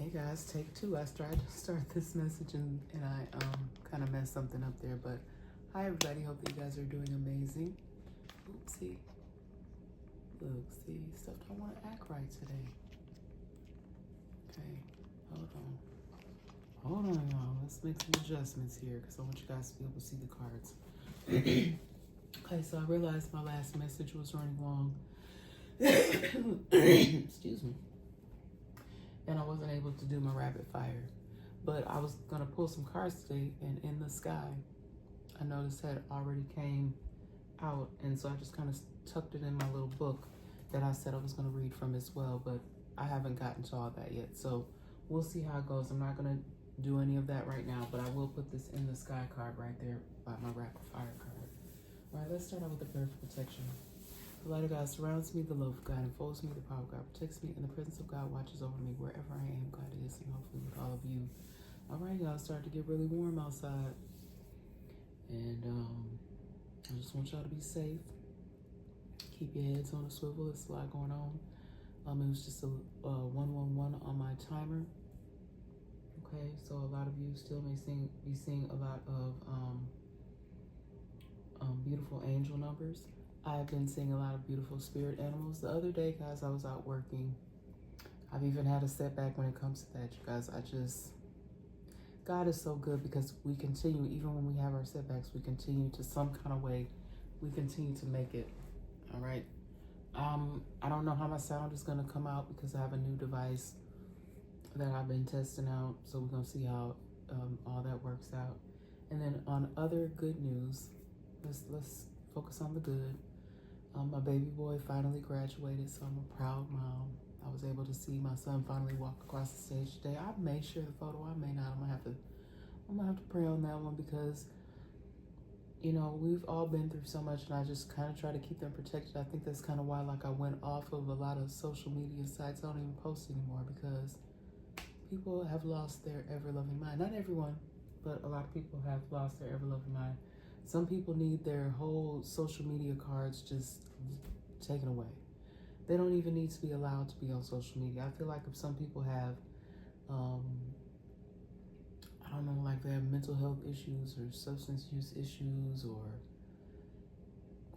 Hey guys, take two. I tried to start this message and I kind of messed something up there, but hi everybody, hope that you guys are doing amazing. Oopsie. Look, see, stuff don't want to act right today. Okay, hold on. Hold on, y'all. Let's make some adjustments here because I want you guys to be able to see the cards. Okay, so I realized my last message was running long. Excuse me. And I wasn't able to do my rapid fire. But I was going to pull some cards today, and in the sky, I noticed had already came out. And so I just kind of tucked it in my little book that I said I was going to read from as well. But I haven't gotten to all that yet. So we'll see how it goes. I'm not going to do any of that right now, but I will put this in the sky card right there by my rapid fire card. All right, let's start out with the prayer for protection. The light of God surrounds me, the love of God enfolds me, the power of God protects me, and the presence of God watches over me wherever I am. God is, and hopefully with all of you. All right, y'all, start to get really warm outside. And I just want y'all to be safe. Keep your heads on a swivel. There's a lot going on. It was just a 111 on my timer. Okay, so a lot of you still may be seeing a lot of beautiful angel numbers. I've been seeing a lot of beautiful spirit animals. The other day, guys, I was out working. I've even had a setback when it comes to that, you guys. God is so good because we continue, even when we have our setbacks, we continue to some kind of way, we continue to make it, all right? I don't know how my sound is going to come out because I have a new device that I've been testing out, so we're going to see how all that works out. And then on other good news, let's focus on the good. My baby boy finally graduated, so I'm a proud mom. I was able to see my son finally walk across the stage today. I may share the photo, I may not. I'm gonna have to pray on that one because, you know, we've all been through so much, and I just kind of try to keep them protected. I think that's kind of why, like, I went off of a lot of social media sites. I don't even post anymore because people have lost their ever-loving mind. Not everyone, but a lot of people have lost their ever-loving mind. Some people need their whole social media cards just taken away. They don't even need to be allowed to be on social media. I feel like if some people have, I don't know, like they have mental health issues or substance use issues, or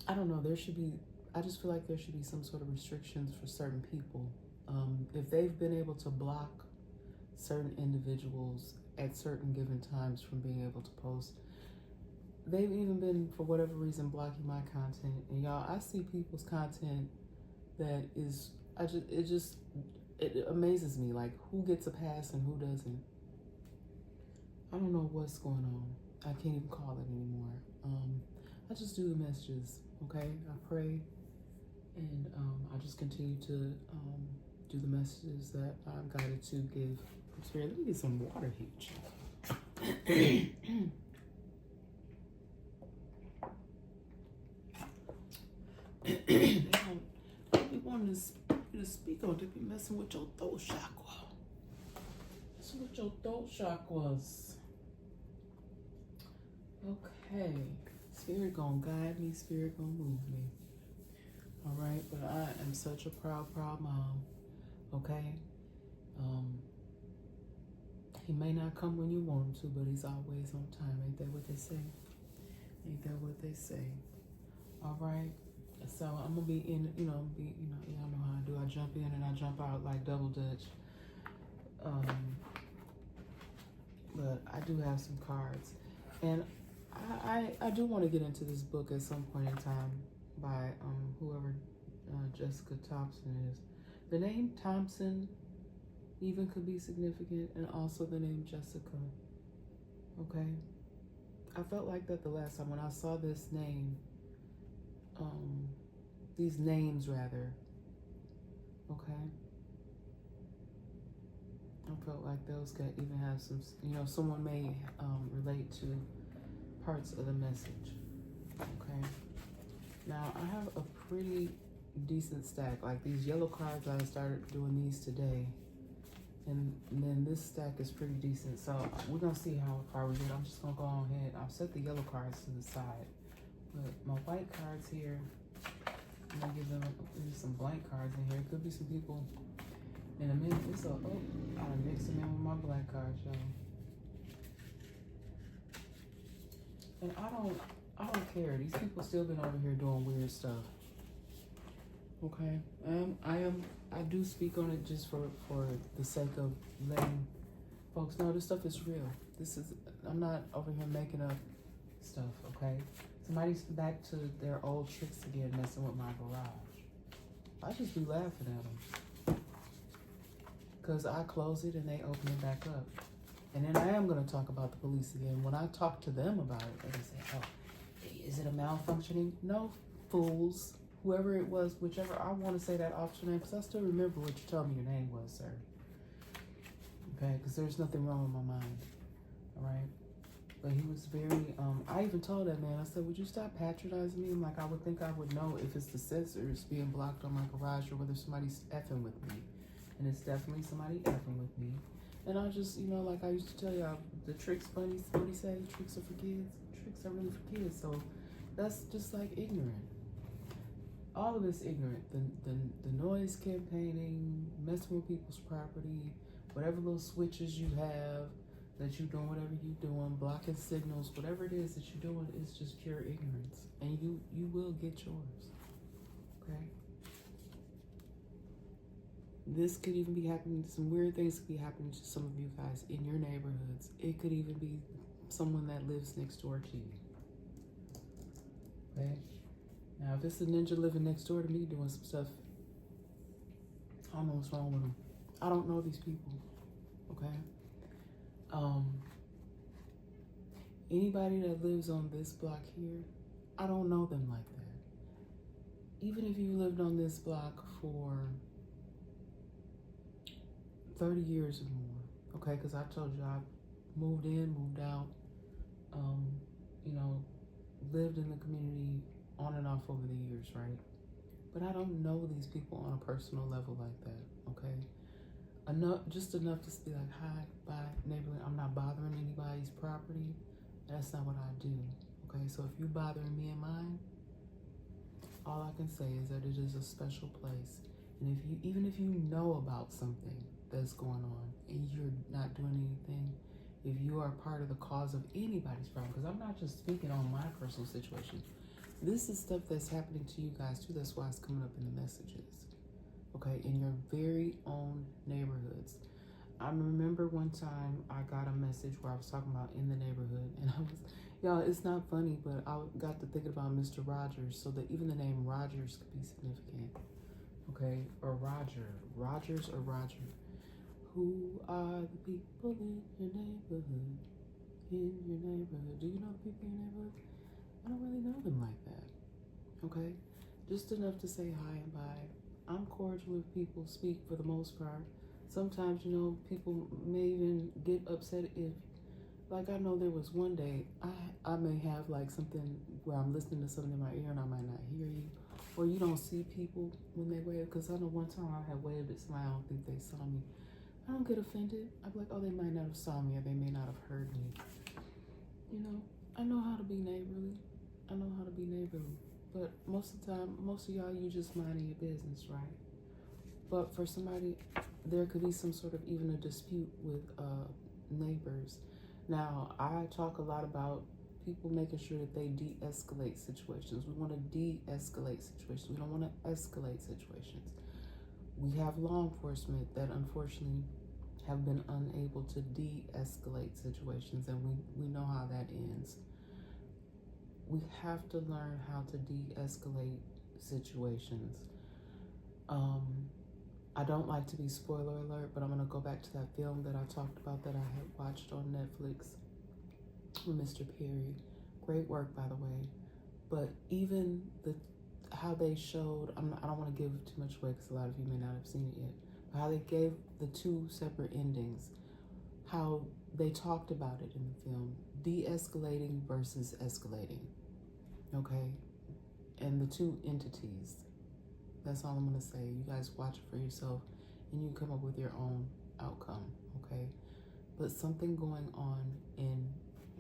I don't know, I just feel like there should be some sort of restrictions for certain people. If they've been able to block certain individuals at certain given times from being able to post, they've even been, for whatever reason, blocking my content. And y'all, I see people's content that is, it amazes me, like who gets a pass and who doesn't. I don't know what's going on. I can't even call it anymore. I just do the messages, okay? I pray, and I just continue to do the messages that I'm guided to give. Here, let me get some water here. They don't be wanting to speak on. They be messing with your throat chakra. Messing with your throat chakras. Okay. Spirit gonna guide me. Spirit gonna move me. All right. But I am such a proud mom. Okay. He may not come when you want him to, but he's always on time. Ain't that what they say? Ain't that what they say? All right. So I'm gonna be in, y'all know how I do. I jump in and I jump out like double dutch. But I do have some cards, and I do want to get into this book at some point in time by whoever Jessica Thompson is. The name Thompson even could be significant, and also the name Jessica. Okay, I felt like that the last time when I saw this name. These names rather, okay? I felt like those could even have some, someone may relate to parts of the message, okay? Now, I have a pretty decent stack. Like these yellow cards, I started doing these today, and then this stack is pretty decent. So we're gonna see how far we get. I'm just gonna go on ahead. I'll set the yellow cards to the side. But my white cards here, I'm gonna give them some blank cards in here. It could be some people in a minute. It's a mix them in with my black cards, y'all. And I don't care. These people still been over here doing weird stuff. Okay, I do speak on it just for the sake of letting folks know this stuff is real. I'm not over here making up stuff. Okay, somebody's back to their old tricks again, messing with my garage. I just be laughing at them because I close it and they open it back up. And then I am going to talk about the police again. When I talk to them about it, they say, oh, is it a malfunctioning? No, fools. Whoever it was, whichever, I want to say that officer name because I still remember what you told me your name was, sir. Okay, because there's nothing wrong with my mind. All right? But he was very, I even told that man, I said, would you stop patronizing me? I'm like, I would think I would know if it's the sensors being blocked on my garage or whether somebody's effing with me. And it's definitely somebody effing with me. And I just, like I used to tell y'all, the tricks, bunnies, what do you say? Tricks are for kids. Tricks are really for kids. So that's just like ignorant. All of it's ignorant. The noise campaigning, messing with people's property, whatever little switches you have that you're doing, whatever you're doing, blocking signals, whatever it is that you're doing is just pure ignorance. And you will get yours. Okay? This could even be happening, some weird things could be happening to some of you guys in your neighborhoods. It could even be someone that lives next door to you. Okay? Now, if it's a ninja living next door to me doing some stuff, I don't know what's wrong with them. I don't know these people. Okay? Anybody that lives on this block here, I don't know them like that. Even if you lived on this block for 30 years or more, okay? Because I told you I moved in, moved out, lived in the community on and off over the years, right? But I don't know these people on a personal level like that, okay? Just enough to be like, hi, bye, neighborly. I'm not bothering anybody's property. That's not what I do, okay? So if you're bothering me and mine, all I can say is that it is a special place. And even if you know about something that's going on and you're not doing anything, if you are part of the cause of anybody's problem, because I'm not just speaking on my personal situation. This is stuff that's happening to you guys too. That's why it's coming up in the messages. Okay, in your very own neighborhoods. I remember one time I got a message where I was talking about in the neighborhood, and y'all, it's not funny, but I got to thinking about Mr. Rogers, so that even the name Rogers could be significant. Okay, or Rogers or Roger. Who are the people in your neighborhood? In your neighborhood. Do you know the people in your neighborhood? I don't really know them like that. Okay? Just enough to say hi and bye. I'm cordial with people, speak for the most part. Sometimes, people may even get upset if, like I know there was one day, I may have like something where I'm listening to something in my ear and I might not hear you. Or you don't see people when they wave, because I know one time I had waved at somebody, I don't think they saw me. I don't get offended. I'm like, oh, they might not have saw me or they may not have heard me. I know how to be neighborly. But most of the time, most of y'all, you just minding your business, right? But for somebody, there could be some sort of even a dispute with neighbors. Now, I talk a lot about people making sure that they de-escalate situations. We want to de-escalate situations. We don't want to escalate situations. We have law enforcement that unfortunately have been unable to de-escalate situations, and we know how that ends. We have to learn how to de-escalate situations. I don't like to be spoiler alert, but I'm going to go back to that film that I talked about that I had watched on Netflix with Mr. Perry. Great work, by the way. But even how they showed, I don't want to give too much away because a lot of you may not have seen it yet, but how they gave the two separate endings, how they talked about it in the film, de-escalating versus escalating, okay? And the two entities. That's all I'm going to say. You guys watch it for yourself and you come up with your own outcome, okay? But something going on in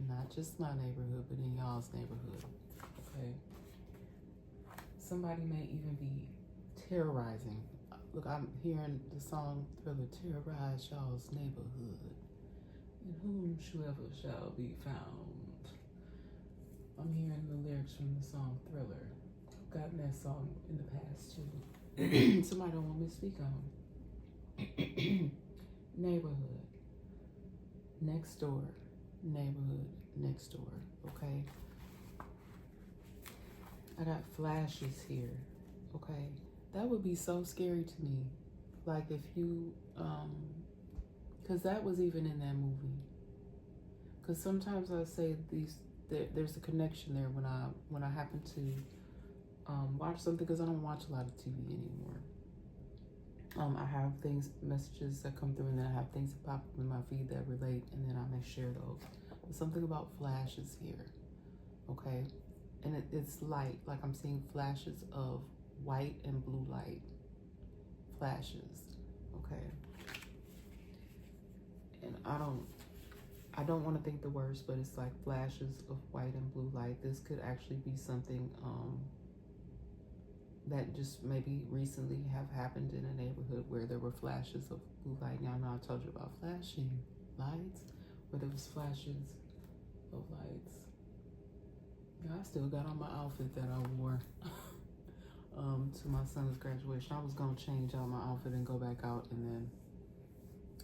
not just my neighborhood, but in y'all's neighborhood, okay? Somebody may even be terrorizing Look, I'm hearing the song Thriller, terrorize y'all's neighborhood. And whomsoever shall be found. I'm hearing the lyrics from the song Thriller. I've gotten that song in the past too. Somebody don't want me to speak on. Neighborhood. Next door. Neighborhood. Next door. Okay? I got flashes here. Okay? That would be so scary to me. Like if you, because that was even in that movie. Because sometimes I say there's a connection there when I happen to watch something, because I don't watch a lot of TV anymore. I have messages that come through, and then I have things that pop up in my feed that relate, and then I may share those. But something about flashes here, okay? And it's light, like I'm seeing flashes of white and blue light. Flashes, okay? And I don't want to think the worst, but it's like flashes of white and blue light. This could actually be something that just maybe recently have happened in a neighborhood where there were flashes of blue light. Y'all know I told you about flashing lights, where there was flashes of lights. Yeah, I still got on my outfit that I wore to my son's graduation. I was gonna change out my outfit and go back out, and then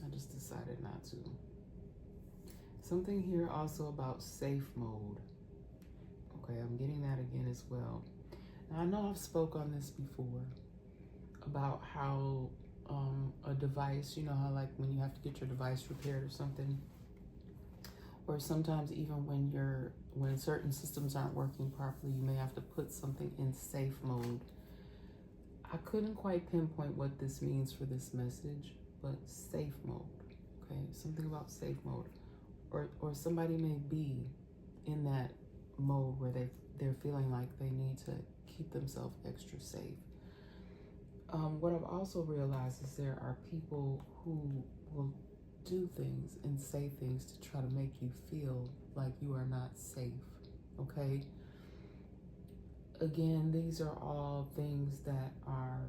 I just decided not to. Something here also about safe mode. Okay, I'm getting that again as well. Now I know I've spoke on this before about how a device, you know how like when you have to get your device repaired or something, or sometimes even when certain systems aren't working properly, you may have to put something in safe mode. I couldn't quite pinpoint what this means for this message, but safe mode, okay? Something about safe mode. Or somebody may be in that mode where they're feeling like they need to keep themselves extra safe. What I've also realized is there are people who will do things and say things to try to make you feel like you are not safe, okay? Again, these are all things that are,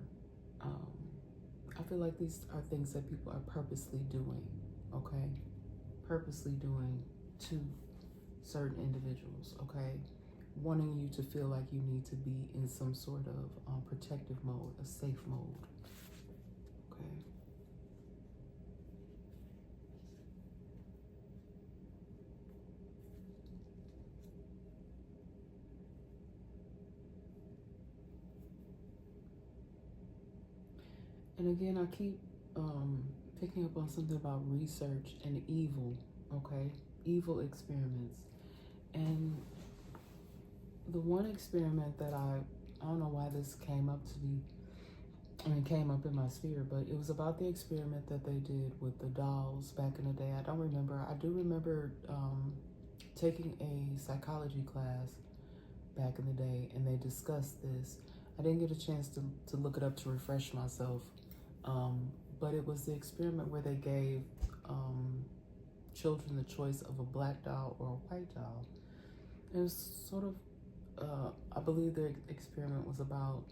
I feel like these are things that people are purposely doing, okay? Purposely doing to certain individuals, okay? Wanting you to feel like you need to be in some sort of protective mode, a safe mode, okay? And again, I keep picking up on something about research and evil, okay? Evil experiments. And the one experiment that I don't know why this came up in my sphere, but it was about the experiment that they did with the dolls back in the day. I don't remember. I do remember taking a psychology class back in the day, and they discussed this. I didn't get a chance to look it up to refresh myself, but it was the experiment where they gave children the choice of a black doll or a white doll. It was sort of, I believe the experiment was about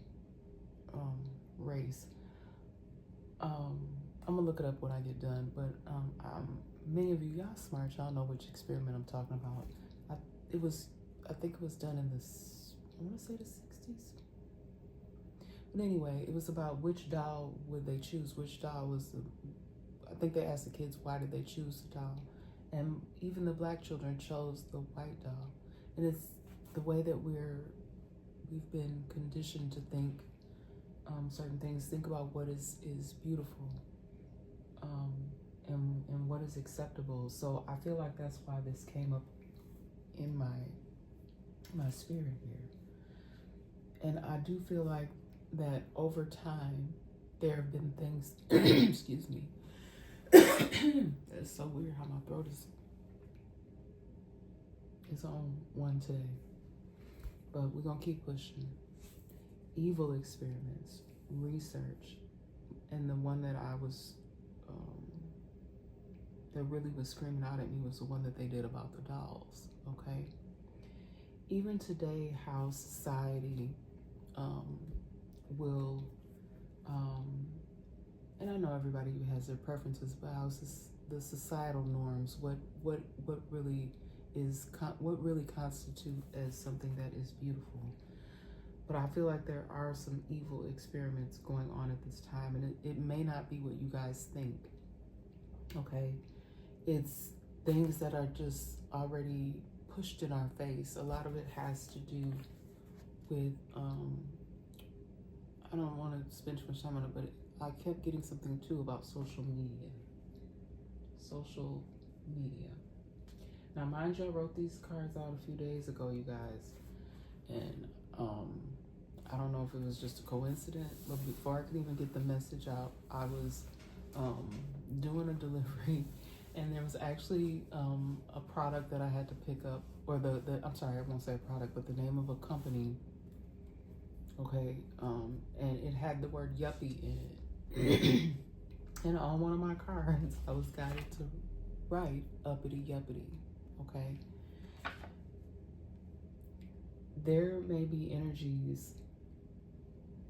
race. I'm gonna look it up when I get done, but many of you, y'all smart, y'all know which experiment I'm talking about. I think it was done in I want to say the 60s. But anyway, it was about which doll would they choose, which doll was I think they asked the kids why did they choose the doll, and even the black children chose the white doll. And it's the way that we've been conditioned to think certain things, think about what is beautiful, and what is acceptable. So I feel like that's why this came up in my spirit here. And I do feel like that over time there have been things excuse me. It's so weird how my throat is on one today. But we're gonna keep pushing. Evil experiments, research, and the one that I was that really was screaming out at me was the one that they did about the dolls, okay? Even today, how society will and I know everybody has their preferences, but how's this, the societal norms? What really is what really constitute as something that is beautiful? But I feel like there are some evil experiments going on at this time, and it may not be what you guys think. Okay, it's things that are just already pushed in our face. A lot of it has to do with I don't want to spend too much time on it, but I kept getting something too about social media. Social media. Now, mind you, I wrote these cards out a few days ago, you guys, and I don't know if it was just a coincidence, but before I could even get the message out, I was doing a delivery, and there was actually a product that I had to pick up, or the I'm sorry, I won't say a product, but the name of a company. Okay, and it had the word yuppie in it. And on one of my cards, I was guided to write uppity yuppity. Okay, there may be energies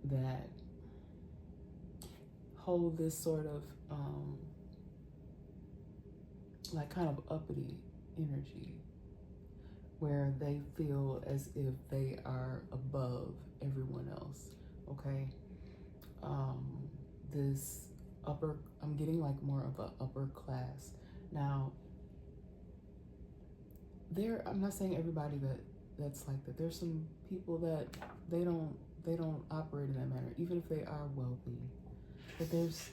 that hold this sort of like kind of uppity energy, where they feel as if they are above everyone else. Okay, this upper, I'm getting like more of a upper class now. I'm not saying everybody that's like that. There's some people that they don't operate in that manner, even if they are wealthy. But there's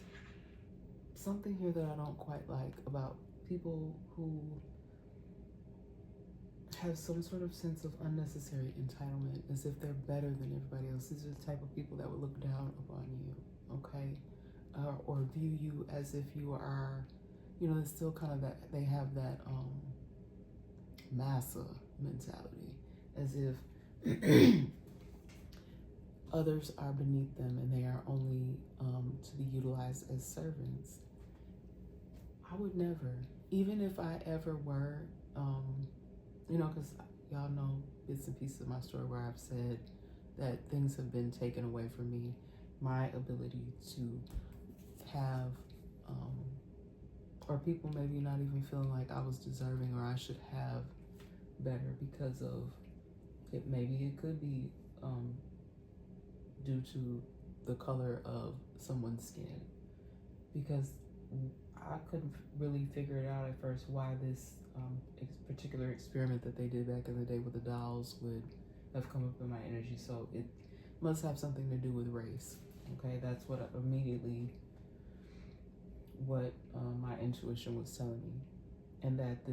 something here that I don't quite like about people who have some sort of sense of unnecessary entitlement, as if they're better than everybody else. These are the type of people that would look down upon you, okay? Or view you as if you are, it's still kind of that, they have that massa mentality, as if others are beneath them and they are only to be utilized as servants. I would never, even if I ever were, because y'all know bits and pieces of my story where I've said that things have been taken away from me, my ability to have, or people maybe not even feeling like I was deserving or I should have better because of it. Maybe it could be due to the color of someone's skin, because I couldn't really figure it out at first why this particular experiment that they did back in the day with the dolls would have come up in my energy. So it must have something to do with race. Okay, that's what my intuition was telling me, and that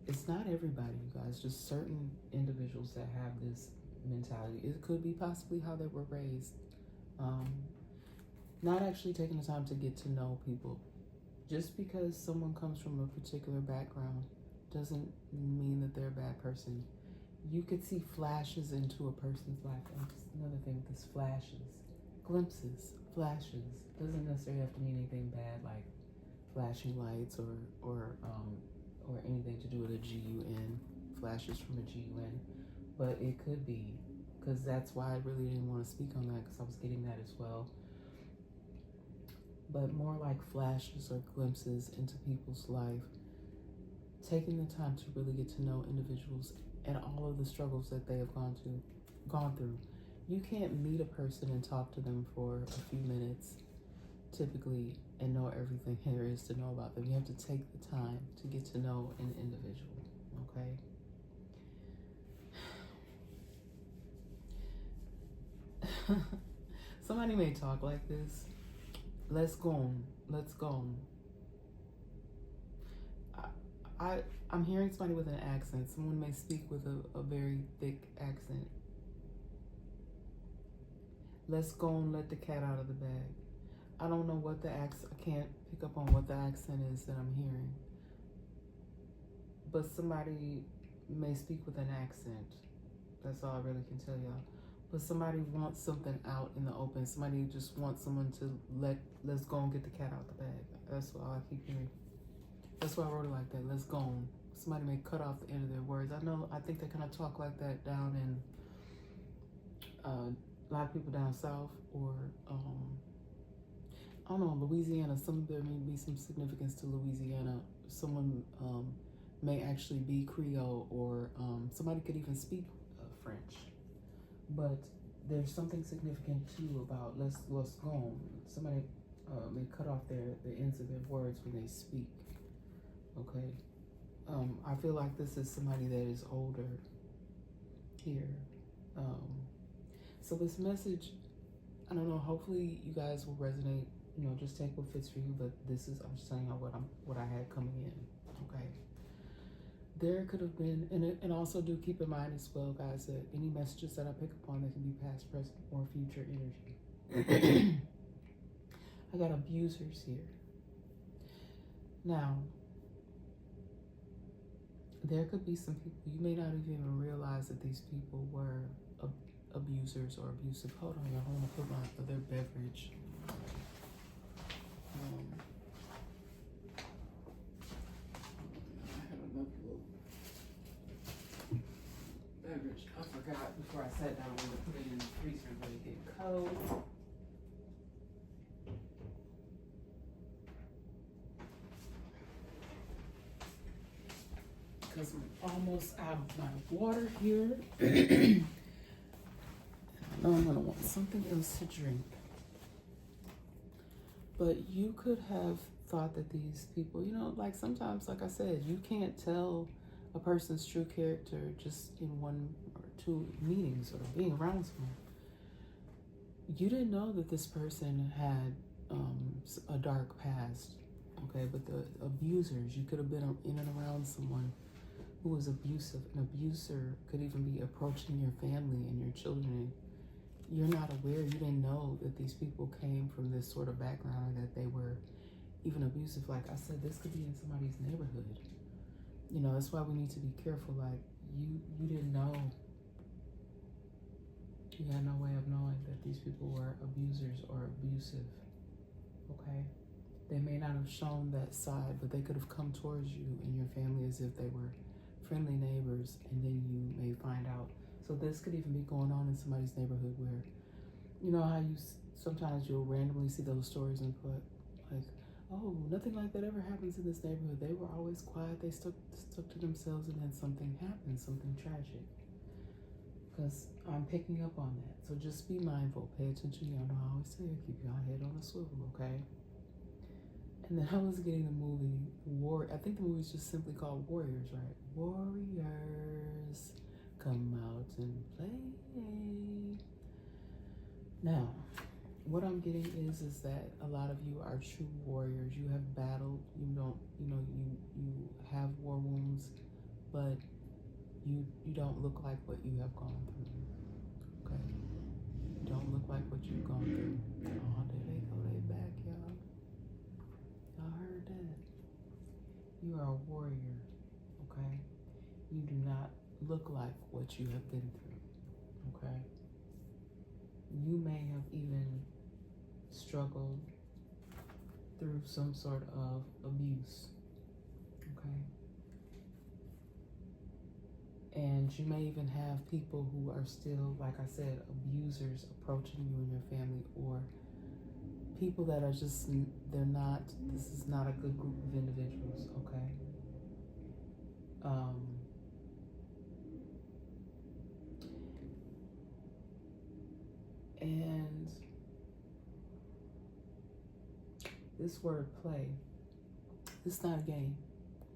it's not everybody, you guys, just certain individuals that have this mentality. It could be possibly how they were raised, not actually taking the time to get to know people. Just because someone comes from a particular background doesn't mean that they're a bad person. You could see flashes into a person's life. And another thing with this, flashes, glimpses, flashes, doesn't necessarily have to mean anything bad, like flashing lights or anything to do with a GUN, flashes from a GUN. But it could be, because that's why I really didn't want to speak on that, because I was getting that as well. But more like flashes or glimpses into people's life, taking the time to really get to know individuals and all of the struggles that they have gone through. You can't meet a person and talk to them for a few minutes, typically, and know everything there is to know about them. You have to take the time to get to know an individual, okay? Somebody may talk like this. Let's go. I'm hearing somebody with an accent. Someone may speak with a very thick accent. Let's go and let the cat out of the bag. I don't know what the accent, I can't pick up on what the accent is that I'm hearing. But somebody may speak with an accent. That's all I really can tell y'all. But somebody wants something out in the open. Somebody just wants someone to let's go and get the cat out the bag. That's all I keep hearing. That's why I wrote it like that. Let's go on. Somebody may cut off the end of their words. I think they kind of talk like that down in a lot of people down south, or I don't know, Louisiana, there may be some significance to Louisiana. Someone may actually be Creole, or somebody could even speak French. But there's something significant too about let's go on. Somebody may cut off the ends of their words when they speak. Okay. I feel like this is somebody that is older here. So this message, I don't know, hopefully you guys will resonate. Just take what fits for you, but I'm just telling you what I had coming in. Okay. There could have been, and also do keep in mind as well, guys, that any messages that I pick up on, that can be past, present, or future energy. I got abusers here. Now, there could be some people, you may not even realize that these people were abusers or abusive. Hold on, y'all. I'm gonna put my other beverage. I had another little beverage. I forgot before I sat down, I'm gonna put it in the freezer and let it get cold. Because I'm almost out of my water here. I know I'm gonna want something else to drink. But you could have thought that these people, like sometimes, like I said, you can't tell a person's true character just in one or two meetings or being around someone. You didn't know that this person had a dark past, okay? But the abusers, you could have been in and around someone who was abusive. An abuser could even be approaching your family and your children. You're not aware, you didn't know that these people came from this sort of background, that they were even abusive. Like I said, this could be in somebody's neighborhood. That's why we need to be careful. Like you didn't know. You had no way of knowing that these people were abusers or abusive. Okay? They may not have shown that side, but they could have come towards you and your family as if they were friendly neighbors, and then you may find out. So this could even be going on in somebody's neighborhood where, how sometimes you'll randomly see those stories and put like, oh, nothing like that ever happens in this neighborhood. They were always quiet. They stuck to themselves, and then something happened, something tragic. Because I'm picking up on that. So just be mindful. Pay attention. Y'all know I always tell you, keep your head on a swivel, okay? And then I was getting the movie I think the movie's just simply called Warriors, right? Warriors, come out and play. Now, what I'm getting is that a lot of you are true warriors. You have battled. You have war wounds, but you don't look like what you have gone through. Okay, you don't look like what you've gone through. Oh, there they go. They back, y'all. Y'all heard that? You are a warrior. Okay, you do not look like what you have been through. Okay, you may have even struggled through some sort of abuse. Okay, and you may even have people who are still, like I said, abusers approaching you and your family, or people that are just, this is not a good group of individuals. Okay. And this word play, it's not a game,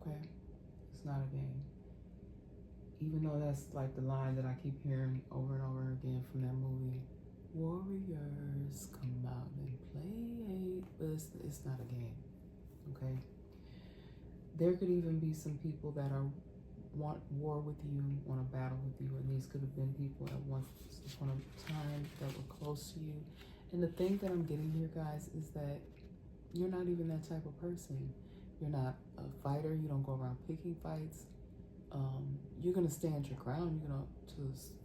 okay? It's not a game. Even though that's like the line that I keep hearing over and over again from that movie, warriors come out and play, but it's not a game, okay? There could even be some people that want war with you, want to battle with you, and these could have been people at once upon a time that were close to you. And the thing that I'm getting here, guys, is that you're not even that type of person. You're not a fighter. You don't go around picking fights. You're gonna stand your ground. You're gonna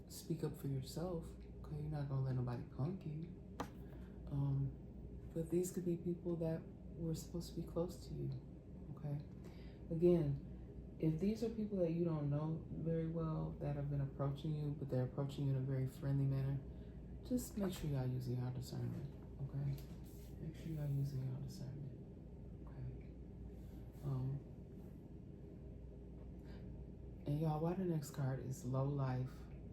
speak up for yourself. Okay, you're not gonna let nobody punk you. But these could be people that were supposed to be close to you. Okay, again, if these are people that you don't know very well that have been approaching you, but they're approaching you in a very friendly manner, just make sure y'all using your discernment, okay? Make sure y'all using your discernment. Okay. And y'all, why the next card is low life,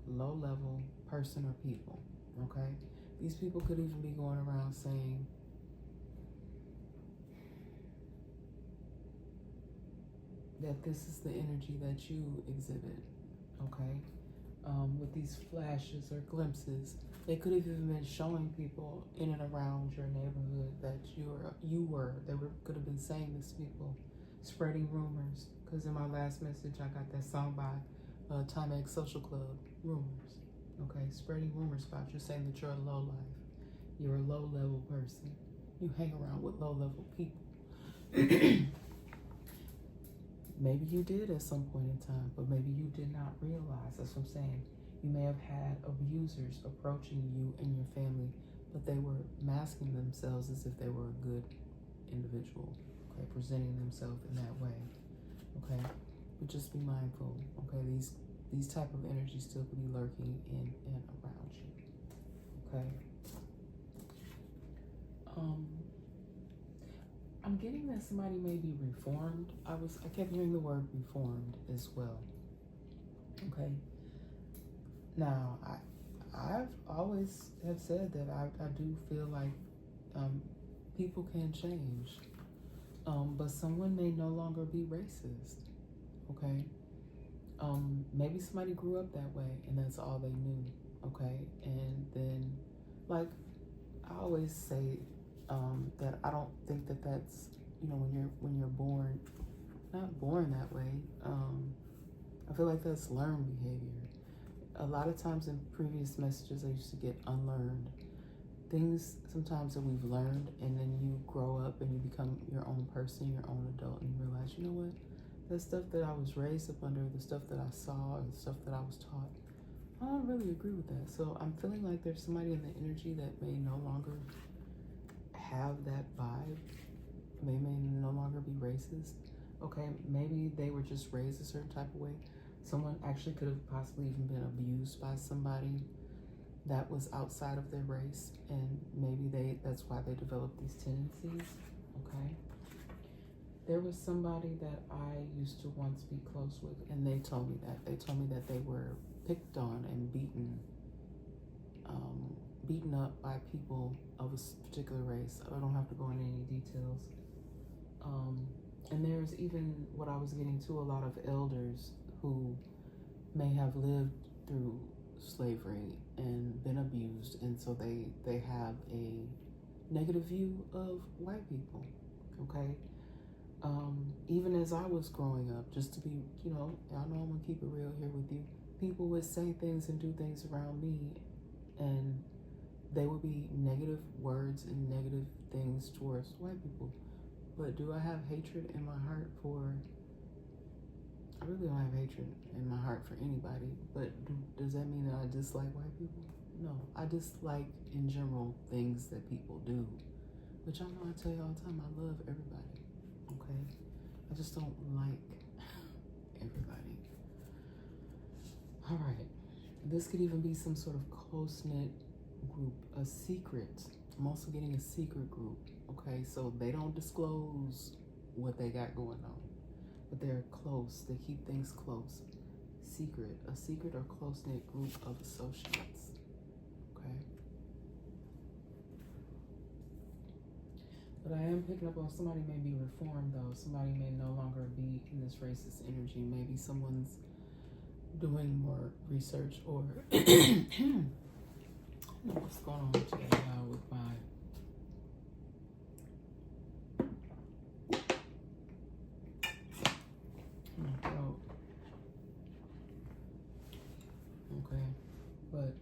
low level person or people. Okay. These people could even be going around saying, that this is the energy that you exhibit, okay? With these flashes or glimpses, they could have even been showing people in and around your neighborhood that they could have been saying this to people, spreading rumors. Because in my last message, I got that song by Timex Social Club, Rumors, okay? Spreading rumors about you, saying that you're a low life, you're a low level person, you hang around with low level people. Maybe you did at some point in time, but maybe you did not realize. That's what I'm saying. You may have had abusers approaching you and your family, but they were masking themselves as if they were a good individual, okay, presenting themselves in that way, okay? But just be mindful, okay? These type of energies still could be lurking in and around you, okay? I'm getting that somebody may be reformed. I kept hearing the word reformed as well. Okay. Now, I've always have said that I do feel like people can change, but someone may no longer be racist. Okay. Maybe somebody grew up that way and that's all they knew. Okay, and then, like I always say, that I don't think that that's, when you're born, not born that way. I feel like that's learned behavior. A lot of times in previous messages, I used to get unlearned things sometimes that we've learned, and then you grow up and you become your own person, your own adult, and you realize, you know what, that stuff that I was raised up under, the stuff that I saw, and the stuff that I was taught, I don't really agree with that. So I'm feeling like there's somebody in the energy that may no longer have that vibe. They may no longer be racist. Okay, maybe they were just raised a certain type of way. Someone actually could have possibly even been abused by somebody that was outside of their race, and maybe that's why they developed these tendencies. Okay. There was somebody that I used to once be close with, and they told me that. They told me that they were picked on and beaten up by people of a particular race. I don't have to go into any details. And there's even what I was getting to, a lot of elders who may have lived through slavery and been abused, and so they have a negative view of white people. Okay. Even as I was growing up, just to be, y'all know I'm gonna keep it real here with you. People would say things and do things around me, and they would be negative words and negative things towards white people. But do I have hatred in my heart for? I really don't have hatred in my heart for anybody. But does that mean that I dislike white people? No, I dislike in general things that people do. But y'all know I tell you all the time, I love everybody. Okay, I just don't like everybody. All right, this could even be some sort of close-knit group, a secret. I'm also getting a secret group. Okay, so they don't disclose what they got going on, but they're close. They keep things close. A secret or close-knit group of associates. Okay. But I am picking up on somebody may be reformed, though. Somebody may no longer be in this racist energy. Maybe someone's doing more research or I don't know what's going on today with my throat. Okay, but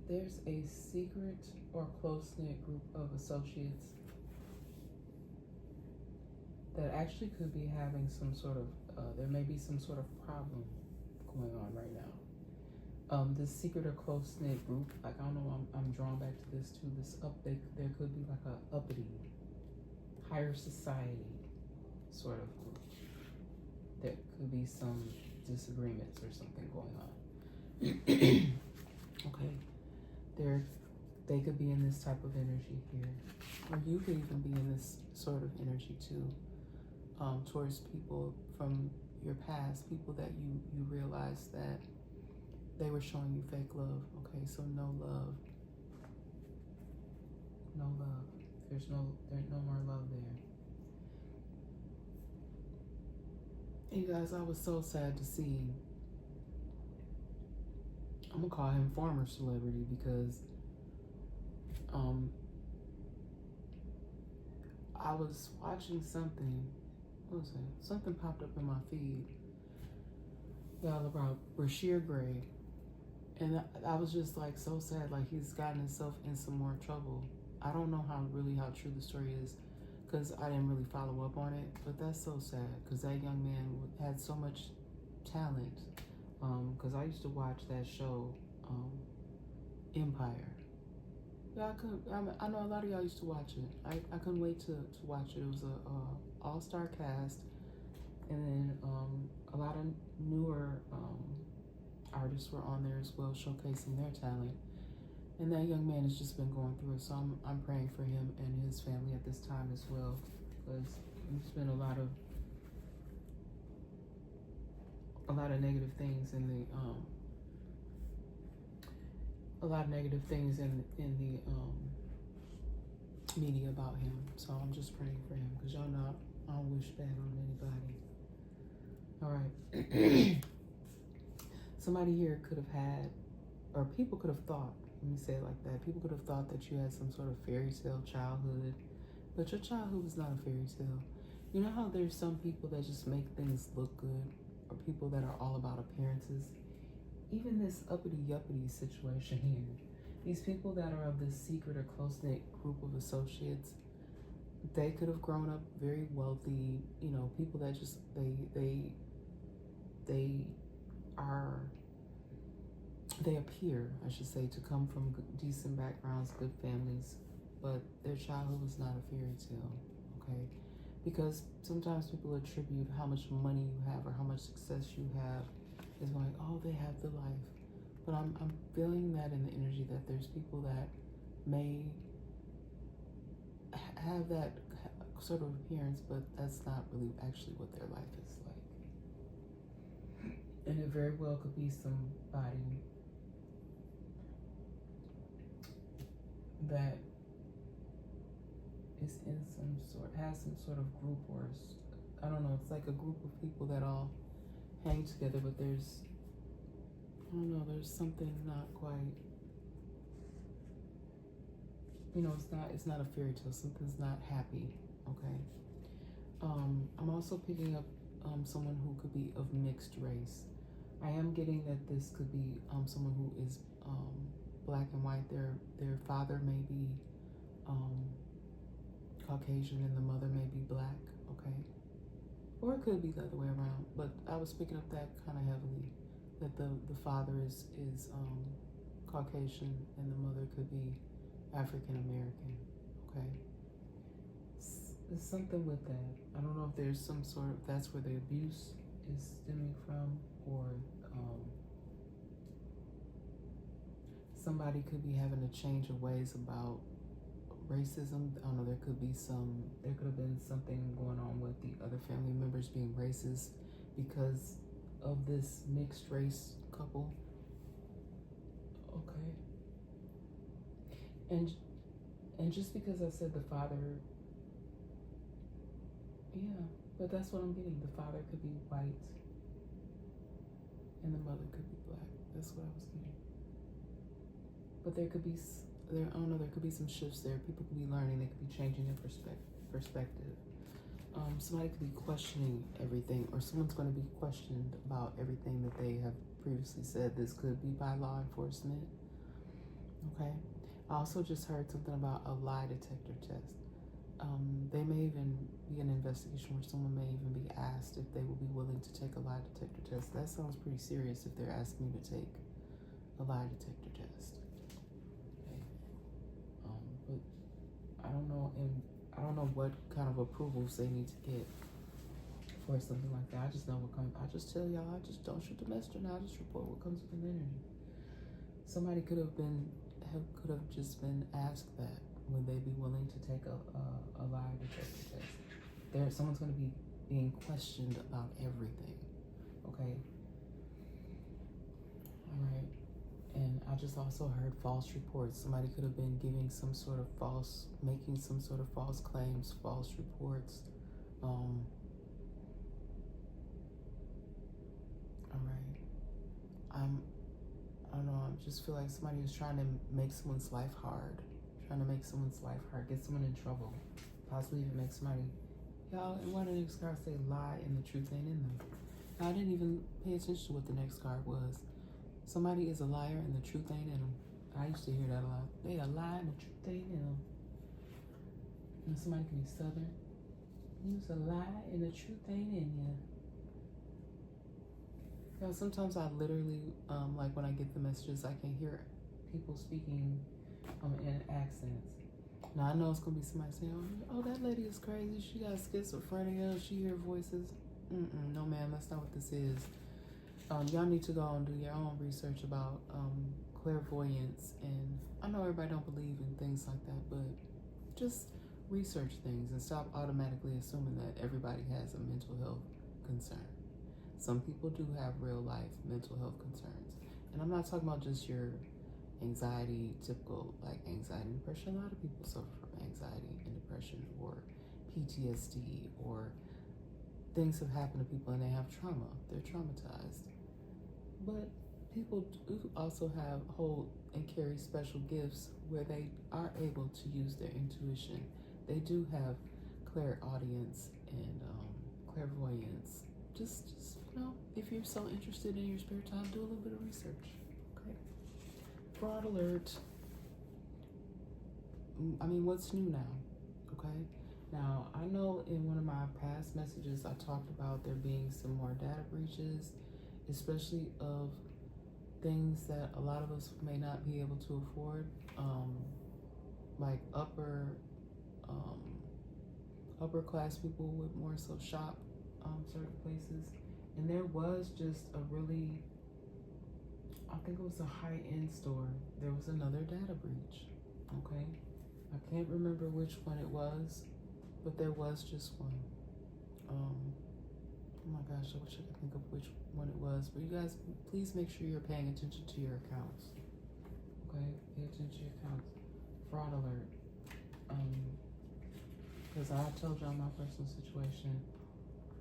there's a secret or close-knit group of associates that actually could be having some sort of, there may be some sort of problem going on right now. This secret or close-knit group, like, I don't know, I'm drawn back to this too. There could be like a uppity, higher society sort of group. There could be some disagreements or something going on. Okay, they could be in this type of energy here, or you could even be in this sort of energy too, towards people from your past, people that you realize that they were showing you fake love. Okay, so no love, no love. There's no more love there. You guys, I was so sad to see. I'm gonna call him former celebrity because I was watching something. What was it? Something popped up in my feed, y'all, about Bashir Gray, and I was just like so sad. Like he's gotten himself in some more trouble. I don't know how true the story is, because I didn't really follow up on it. But that's so sad because that young man had so much talent. Because I used to watch that show, Empire. Yeah, I know a lot of y'all used to watch it. I couldn't wait to watch it. It was a all-star cast, and then a lot of newer artists were on there as well, showcasing their talent. And that young man has just been going through it, so I'm praying for him and his family at this time as well, because there's been a lot of negative things in the media about him. So I'm just praying for him, because y'all know I don't wish bad on anybody. All right. Somebody here could have had, or people could have thought, let me say it like that, people could have thought that you had some sort of fairy tale childhood, but your childhood was not a fairy tale. You know how there's some people that just make things look good, or people that are all about appearances? Even this uppity-yuppity situation here, these people that are of this secret or close-knit group of associates, they could have grown up very wealthy, you know, people that just, they appear, I should say, to come from decent backgrounds, good families, but their childhood was not a fairy tale, okay? Because sometimes people attribute how much money you have or how much success you have is like, oh, they have the life. But I'm feeling that in the energy that there's people that may have that sort of appearance, but that's not really actually what their life is like. And it very well could be somebody that is in has some sort of group, or I don't know, it's like a group of people that all hang together, but there's something not quite, you know, it's not a fairy tale, something's not happy, okay? I'm also picking up someone who could be of mixed race. I am getting that this could be someone who is black and white. Their father may be Caucasian and the mother may be black, okay? Or it could be the other way around, but I was picking up that kind of heavily, that the father is Caucasian and the mother could be African American, okay? There's something with that. I don't know if there's some sort of, that's where the abuse is stemming from, or somebody could be having a change of ways about racism. I don't know, there could have been something going on with the other family members being racist because of this mixed race couple. Okay. And just because I said the father, yeah, but that's what I'm getting. The father could be white and the mother could be black. That's what I was getting. But there could be some shifts there. People could be learning. They could be changing their perspective. Somebody could be questioning everything, or someone's going to be questioned about everything that they have previously said. This could be by law enforcement. Okay. I also just heard something about a lie detector test. There may even be an investigation where someone may even be asked if they will be willing to take a lie detector test. That sounds pretty serious if they're asking you to take a lie detector test. Okay. But I don't know what kind of approvals they need to get for something like that. I just know what comes. I just tell y'all, I just don't shoot the messenger now. I just report what comes with an energy. somebody could have just been asked that. Would they be willing to take a lie detector test? Someone's going to be being questioned about everything. Okay. All right. And I just also heard false reports. Somebody could have been making some sort of false claims, false reports. All right. I don't know. I just feel like somebody was trying to make someone's life hard, get someone in trouble, possibly even make somebody. Y'all, and one of the next cards say lie and the truth ain't in them. Now, I didn't even pay attention to what the next card was. Somebody is a liar and the truth ain't in them. I used to hear that a lot. They a lie and the truth ain't in them. And somebody can be Southern. You's a lie and the truth ain't in you. You know, sometimes I literally, like when I get the messages, I can hear people speaking in accents. Now I know it's gonna be somebody saying, "Oh, that lady is crazy. She got schizophrenia. She hear voices." No, ma'am, that's not what this is. Y'all need to go and do your own research about clairvoyance, and I know everybody don't believe in things like that, but just research things and stop automatically assuming that everybody has a mental health concern. Some people do have real life mental health concerns, and I'm not talking about just your anxiety, typical like anxiety and depression. A lot of people suffer from anxiety and depression, or PTSD, or things have happened to people and they have trauma. They're traumatized. But people do also hold and carry special gifts where they are able to use their intuition. They do have clairaudience and clairvoyance. Just if you're so interested in your spare time, do a little bit of research. Okay. Fraud alert. I mean, what's new now? Okay. Now, I know in one of my past messages, I talked about there being some more data breaches, especially of things that a lot of us may not be able to afford, like upper class people would more so shop certain places. And there was just I think it was a high-end store. There was another data breach. Okay, I can't remember which one it was, but there was just one. Oh my gosh, I wish I could think of which one it was. But you guys, please make sure you're paying attention to your accounts. Okay, pay attention to your accounts. Fraud alert. Because I told y'all my personal situation.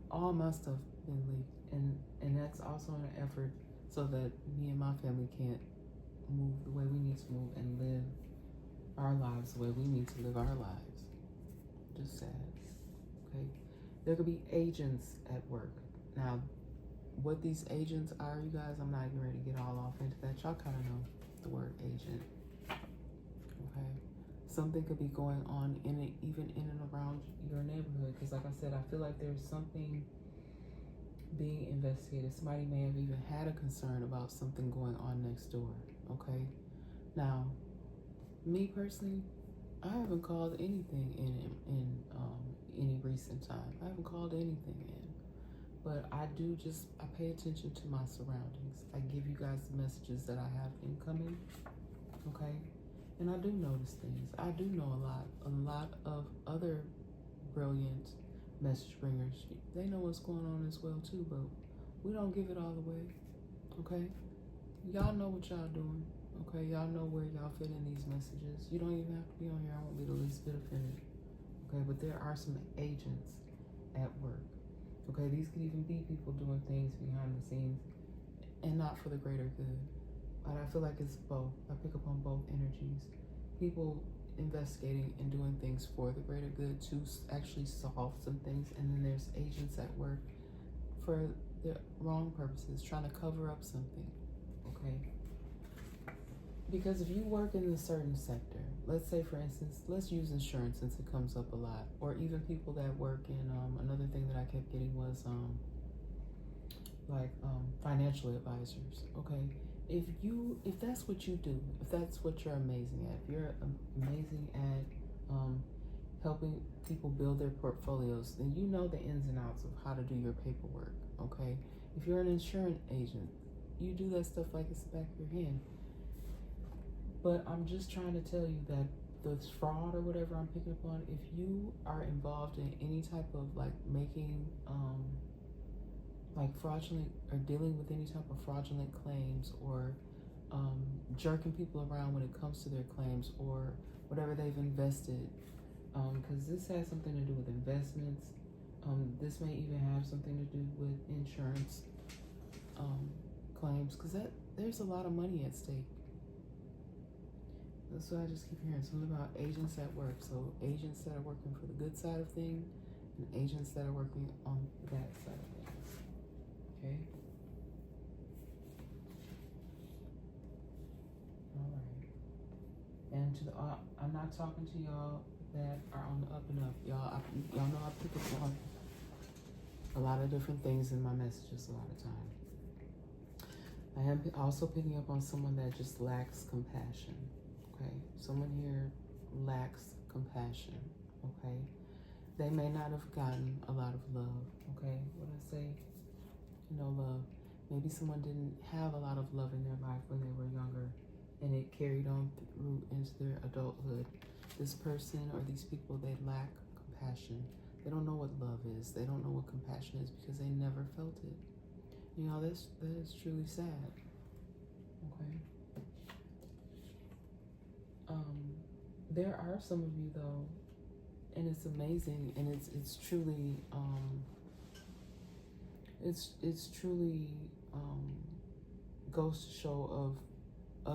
All my stuff been leaked, and that's also an effort so that me and my family can't move the way we need to move and live our lives the way we need to live our lives. Just sad. Okay. There could be agents at work. Now, what these agents are, you guys, I'm not even ready to get all off into that. Y'all kind of know the word agent. Okay. Something could be going on even in and around your neighborhood. Because like I said, I feel like there's something being investigated. Somebody may have even had a concern about something going on next door. Okay. Now, me personally, I haven't called anything in any recent time. I haven't called anything in. But I pay attention to my surroundings. I give you guys the messages that I have incoming. Okay. And I do notice things. I do know a lot of other brilliant message bringers. They know what's going on as well too, but we don't give it all away. Okay? Y'all know what y'all doing. Okay? Y'all know where y'all fit in these messages. You don't even have to be on your own, be the least bit offended. Okay? But there are some agents at work. Okay? These could even be people doing things behind the scenes and not for the greater good. But I feel like it's both. I pick up on both energies. People investigating and doing things for the greater good to actually solve some things. And then there's agents at work for the wrong purposes, trying to cover up something. Okay? Because if you work in a certain sector, let's say for instance, let's use insurance since it comes up a lot, or even people that work in, another thing that I kept getting was financial advisors. Okay? If that's what you do, if that's what you're amazing at, if you're amazing at helping people build their portfolios, then you know the ins and outs of how to do your paperwork. Okay? If you're an insurance agent, you do that stuff like it's the back of your hand. But I'm just trying to tell you that the fraud or whatever I'm picking up on, if you are involved in any type of like making like fraudulent or dealing with any type of fraudulent claims or jerking people around when it comes to their claims or whatever they've invested, because this has something to do with investments. This may even have something to do with insurance claims, because there's a lot of money at stake. That's what I just keep hearing. Something about agents at work. So agents that are working for the good side of things and agents that are working on that side of things. Okay? Alright. And to the I'm not talking to y'all that are on the up and up. Y'all know I pick up on a lot of different things in my messages a lot of times. I am also picking up on someone that just lacks compassion. Okay, someone here lacks compassion. Okay, they may not have gotten a lot of love. Okay, what I say, love. Maybe someone didn't have a lot of love in their life when they were younger, and it carried on through into their adulthood. This person or these people, they lack compassion. They don't know what love is. They don't know what compassion is because they never felt it. That is truly sad. Okay. There are some of you though, and it's amazing, and it's truly it's truly goes to show of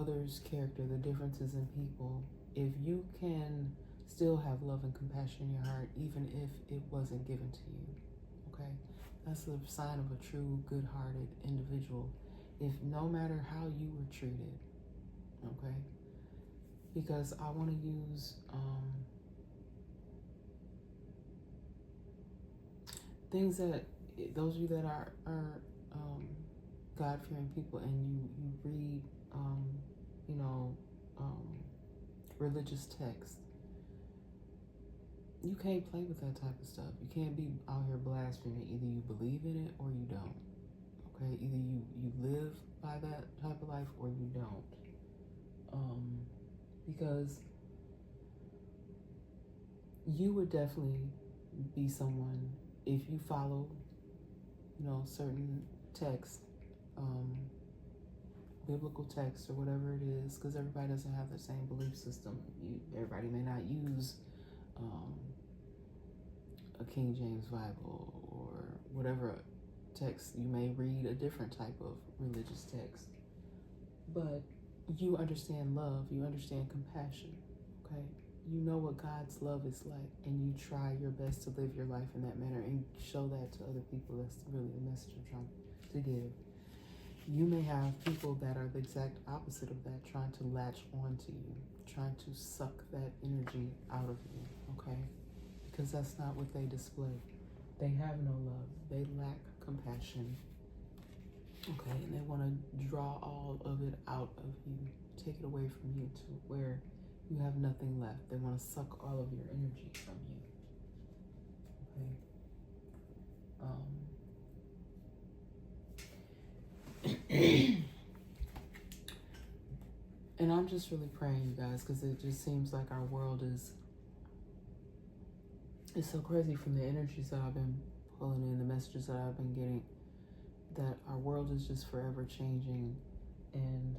others' character, the differences in people. If you can still have love and compassion in your heart, even if it wasn't given to you, okay? That's a sign of a true, good-hearted individual. If no matter how you were treated, okay? Because I want to use things that those of you that are God-fearing people, and you read religious texts. You can't play with that type of stuff. You can't be out here blaspheming. Either you believe in it or you don't. Okay? Either you live by that type of life or you don't. Because you would definitely be someone, if you follow, certain texts, biblical text or whatever it is, because everybody doesn't have the same belief system. Everybody may not use a King James Bible or whatever text. You may read a different type of religious text, but you understand love, you understand compassion, okay? You know what God's love is like, and you try your best to live your life in that manner and show that to other people. That's really the message I'm trying to give. You may have people that are the exact opposite of that, trying to latch onto you, trying to suck that energy out of you, okay? Because that's not what they display. They have no love. They lack compassion, okay? And they want to draw all of it out of you, take it away from you to where you have nothing left. They want to suck all of your energy from you, okay? And I'm just really praying, you guys, because it just seems like our world it's so crazy from the energies that I've been pulling in, the messages that I've been getting, that our world is just forever changing. And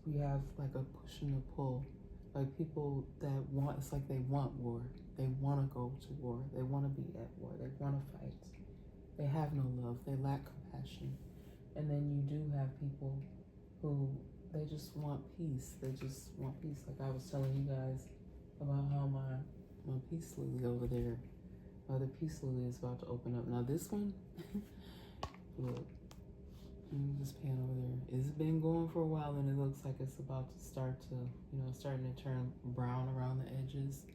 we have like a push and a pull. Like people that want, it's like they want war. They want to go to war. They want to be at war. They want to fight. They have no love. They lack compassion. And then you do have people who, they just want peace. They just want peace. Like I was telling you guys about how my peace lily over there, the peace lily is about to open up. Now this one, look, this pan over there, it's been going for a while, and it looks like it's about to start to, starting to turn brown around the edges.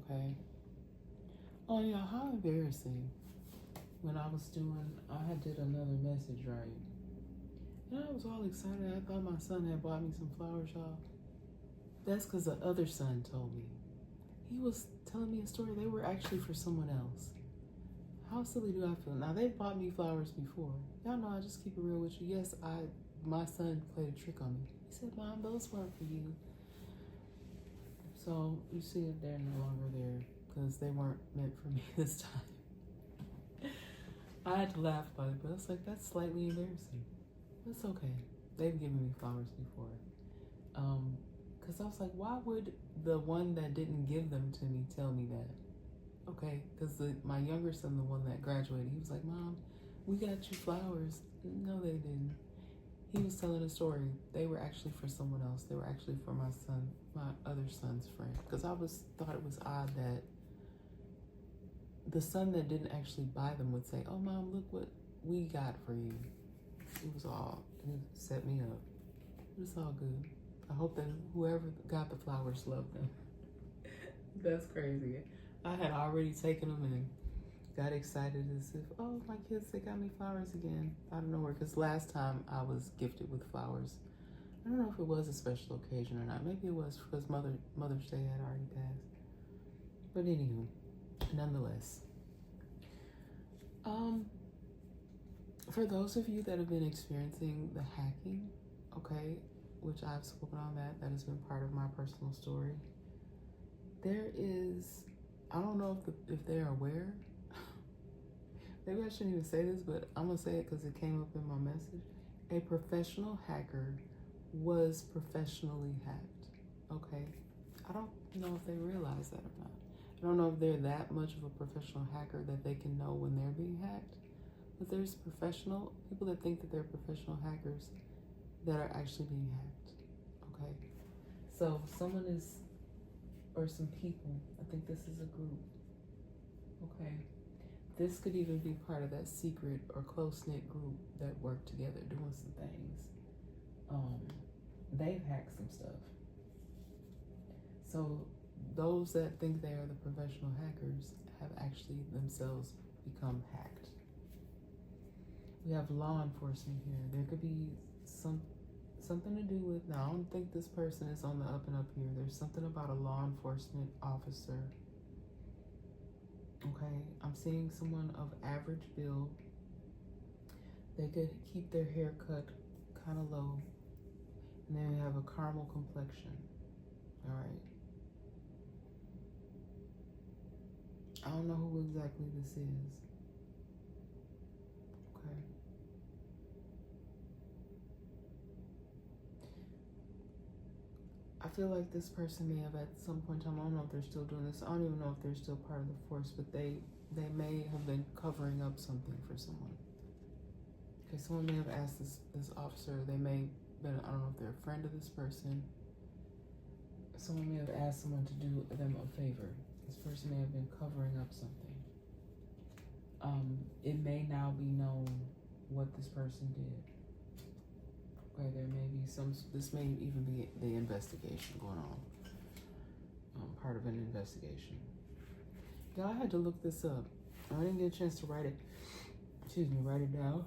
Okay. Oh yeah, how embarrassing. When I did another message, right? And I was all excited. I thought my son had bought me some flowers, y'all. That's because the other son told me. He was telling me a story. They were actually for someone else. How silly do I feel? Now, they've bought me flowers before. Y'all know I just keep it real with you. Yes, I my son played a trick on me. He said, Mom, those weren't for you. So you see it, they're no longer there because they weren't meant for me this time. I had to laugh about it, but I was like, that's slightly embarrassing. It's okay. They've given me flowers before. Because I was like, why would the one that didn't give them to me tell me that? Okay, because my younger son, the one that graduated, he was like, Mom, we got you flowers. No, they didn't. He was telling a story. They were actually for someone else. They were actually for my son, my other son's friend. Because I thought it was odd that the son that didn't actually buy them would say, oh, Mom, look what we got for you. It set me up. It's all good. I hope that whoever got the flowers loved them. That's crazy. I had already taken them and got excited as if, oh, my kids, they got me flowers again. Out of nowhere, because last time I was gifted with flowers. I don't know if it was a special occasion or not. Maybe it was because Mother's Day had already passed. But anywho, nonetheless. For those of you that have been experiencing the hacking, okay, which I've spoken on that has been part of my personal story. There is, I don't know if they're aware. Maybe I shouldn't even say this, but I'm gonna say it because it came up in my message. A professional hacker was professionally hacked. Okay, I don't know if they realize that or not. I don't know if they're that much of a professional hacker that they can know when they're being hacked. But there's professional people that think that they're professional hackers that are actually being hacked. Okay, so someone is, or some people, I think this is a group. Okay, this could even be part of that secret or close-knit group that work together doing some things. They've hacked some stuff. So those that think they are the professional hackers have actually themselves become hacked. We have law enforcement here. There could be something to do with, now I don't think this person is on the up and up here. There's something about a law enforcement officer. Okay, I'm seeing someone of average build. They could keep their hair cut kind of low. And then we have a caramel complexion. All right. I don't know who exactly this is. Okay. I feel like this person may have at some point in time, I don't know if they're still doing this. I don't even know if they're still part of the force, but they may have been covering up something for someone. Okay, someone may have asked this officer, they may have been, I don't know if they're a friend of this person. Someone may have asked someone to do them a favor. This person may have been covering up something. It may now be known what this person did. Okay, there may be this may even be the investigation going on. Part of an investigation. Yeah, I had to look this up. I didn't get a chance to write it. Write it down.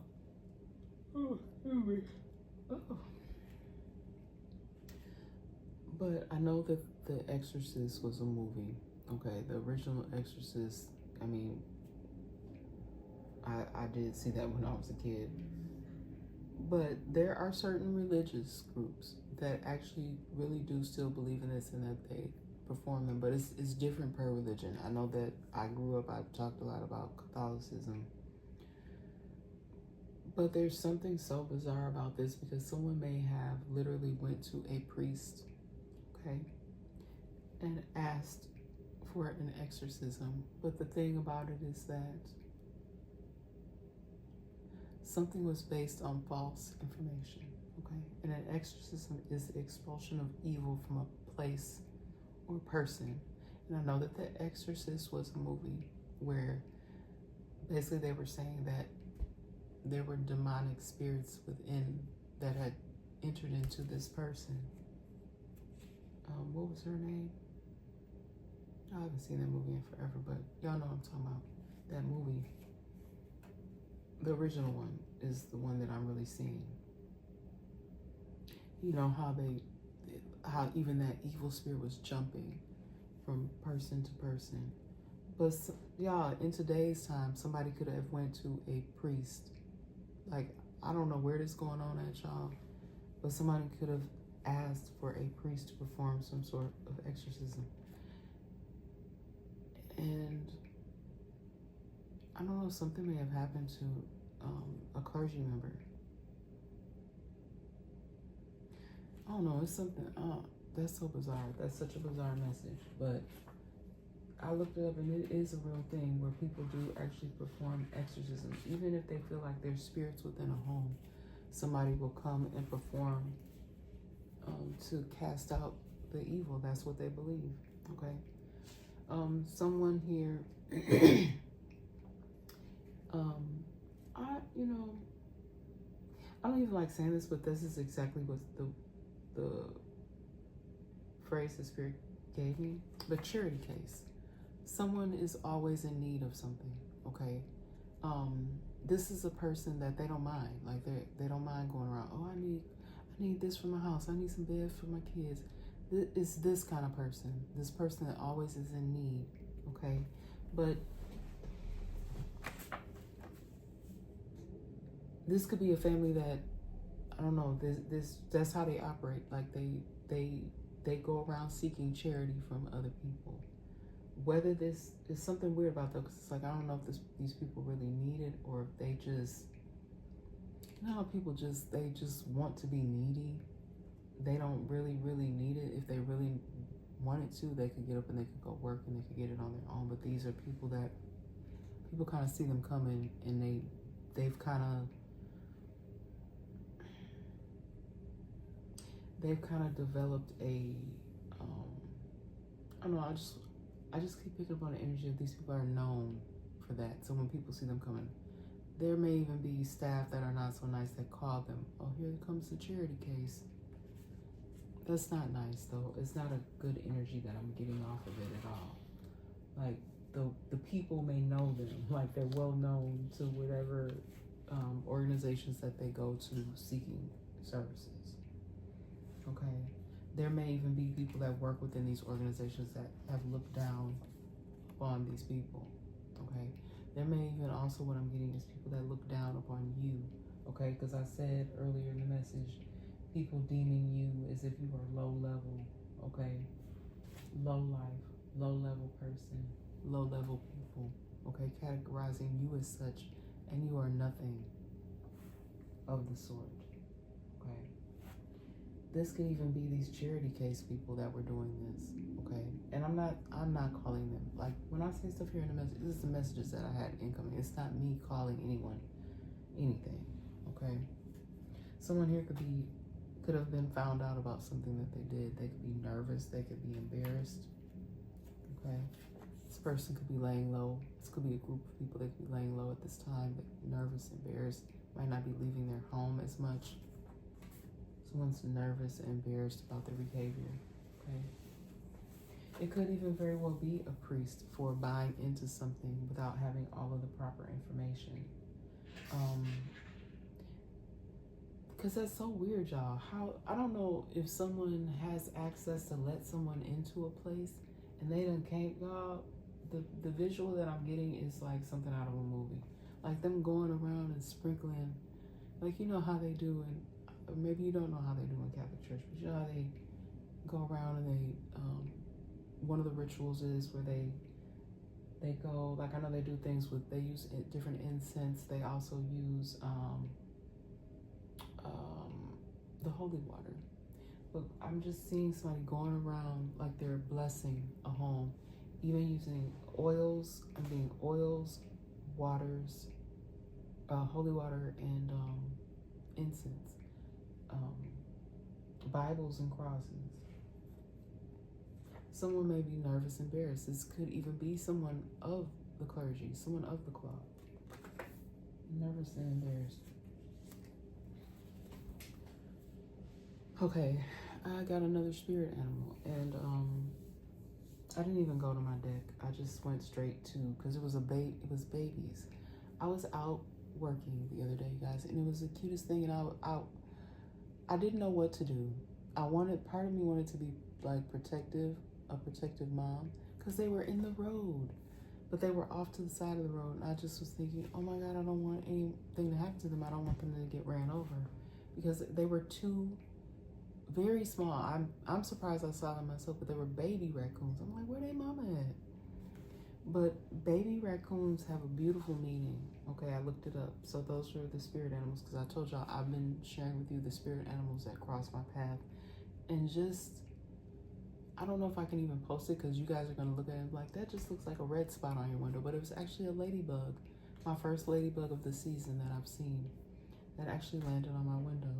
Oh, excuse me. Oh. But I know that The Exorcist was a movie. Okay, the original Exorcist, I mean, I did see that when I was a kid. But there are certain religious groups that actually really do still believe in this and that they perform them, but it's different per religion. I know that I grew up, I've talked a lot about Catholicism, but there's something so bizarre about this because someone may have literally went to a priest, okay, and asked for an exorcism. But the thing about it is that something was based on false information, okay? And an exorcism is the expulsion of evil from a place or person. And I know that The Exorcist was a movie where basically they were saying that there were demonic spirits within that had entered into this person. What was her name? I haven't seen that movie in forever, but y'all know what I'm talking about. That movie. The original one is the one that I'm really seeing. You know how even that evil spirit was jumping from person to person. But y'all, in today's time, somebody could have went to a priest. Like, I don't know where this is going on at, y'all, but somebody could have asked for a priest to perform some sort of exorcism. And I don't know, something may have happened to a clergy member. I don't know, it's something, that's so bizarre. That's such a bizarre message. But I looked it up, and it is a real thing where people do actually perform exorcisms. Even if they feel like there's spirits within a home, somebody will come and perform to cast out the evil. That's what they believe, okay? Someone here, I don't even like saying this, but this is exactly what the phrase the Spirit gave me. The charity case. Someone is always in need of something, okay? This is a person that they don't mind. Like they don't mind going around, oh, I need this for my house. I need some beds for my kids. It's this kind of person. This person that always is in need, okay? But this could be a family that, I don't know, that's how they operate. Like they go around seeking charity from other people. Whether this is something weird about them, because it's like, I don't know if these people really need it, or if they just, you know how people they just want to be needy. They don't really need it. If they really wanted to, they could get up and they could go work and they could get it on their own. But these are people that people kind of see them coming, and they've kind of developed a I don't know, I just keep picking up on the energy of these people are known for that. So when people see them coming, there may even be staff that are not so nice that call them, oh, here comes the charity case. That's not nice, though. It's not a good energy that I'm getting off of it at all. Like, the people may know them. Like, they're well known to whatever organizations that they go to seeking services. Okay? There may even be people that work within these organizations that have looked down upon these people. Okay? There may even also, what I'm getting is people that look down upon you. Okay? Because I said earlier in the message, people deeming you as if you are low level, okay? Low life, low level person, low level people, okay? Categorizing you as such, and you are nothing of the sort, okay? This could even be these charity case people that were doing this, okay? And I'm not calling them, like, when I say stuff here in the message, this is the messages that I had incoming. It's not me calling anyone anything, okay? Someone here could have been found out about something that they did. They could be nervous. They could be embarrassed. Okay? This person could be laying low. This could be a group of people that could be laying low at this time. Nervous, embarrassed. Might not be leaving their home as much. Someone's nervous and embarrassed about their behavior. Okay? It could even very well be a priest for buying into something without having all of the proper information. Because that's so weird, y'all. I don't know if someone has access to let someone into a place and they done can't, y'all. The visual that I'm getting is like something out of a movie. Like them going around and sprinkling, like, you know how they do, or maybe you don't know how they do in Catholic Church, but you know how they go around and they, one of the rituals is where they go, like, I know they do things with, they use different incense. They also use, the holy water. But I'm just seeing somebody going around like they're blessing a home, even using oils. I'm being oils, waters, holy water, and incense, Bibles and crosses. Someone may be nervous, embarrassed. This could even be someone of the clergy, someone of the club. Nervous and embarrassed. Okay, I got another spirit animal, and I didn't even go to my deck. I just went straight to, because it was babies. I was out working the other day, guys, and it was the cutest thing, and I didn't know what to do. Part of me wanted to be like a protective mom, because they were in the road. but they were off to the side of the road, and I just was thinking, oh my God, I don't want anything to happen to them. I don't want them to get ran over, because they were too very small. I'm surprised I saw them myself, but they were baby raccoons. I'm like, where they mama at? But baby raccoons have a beautiful meaning. Okay, I looked it up. So those are the spirit animals, because I told y'all I've been sharing with you the spirit animals that cross my path. And just, I don't know if I can even post it, because you guys are going to look at it like, that just looks like a red spot on your window. But it was actually a ladybug, my first ladybug of the season that I've seen, that actually landed on my window.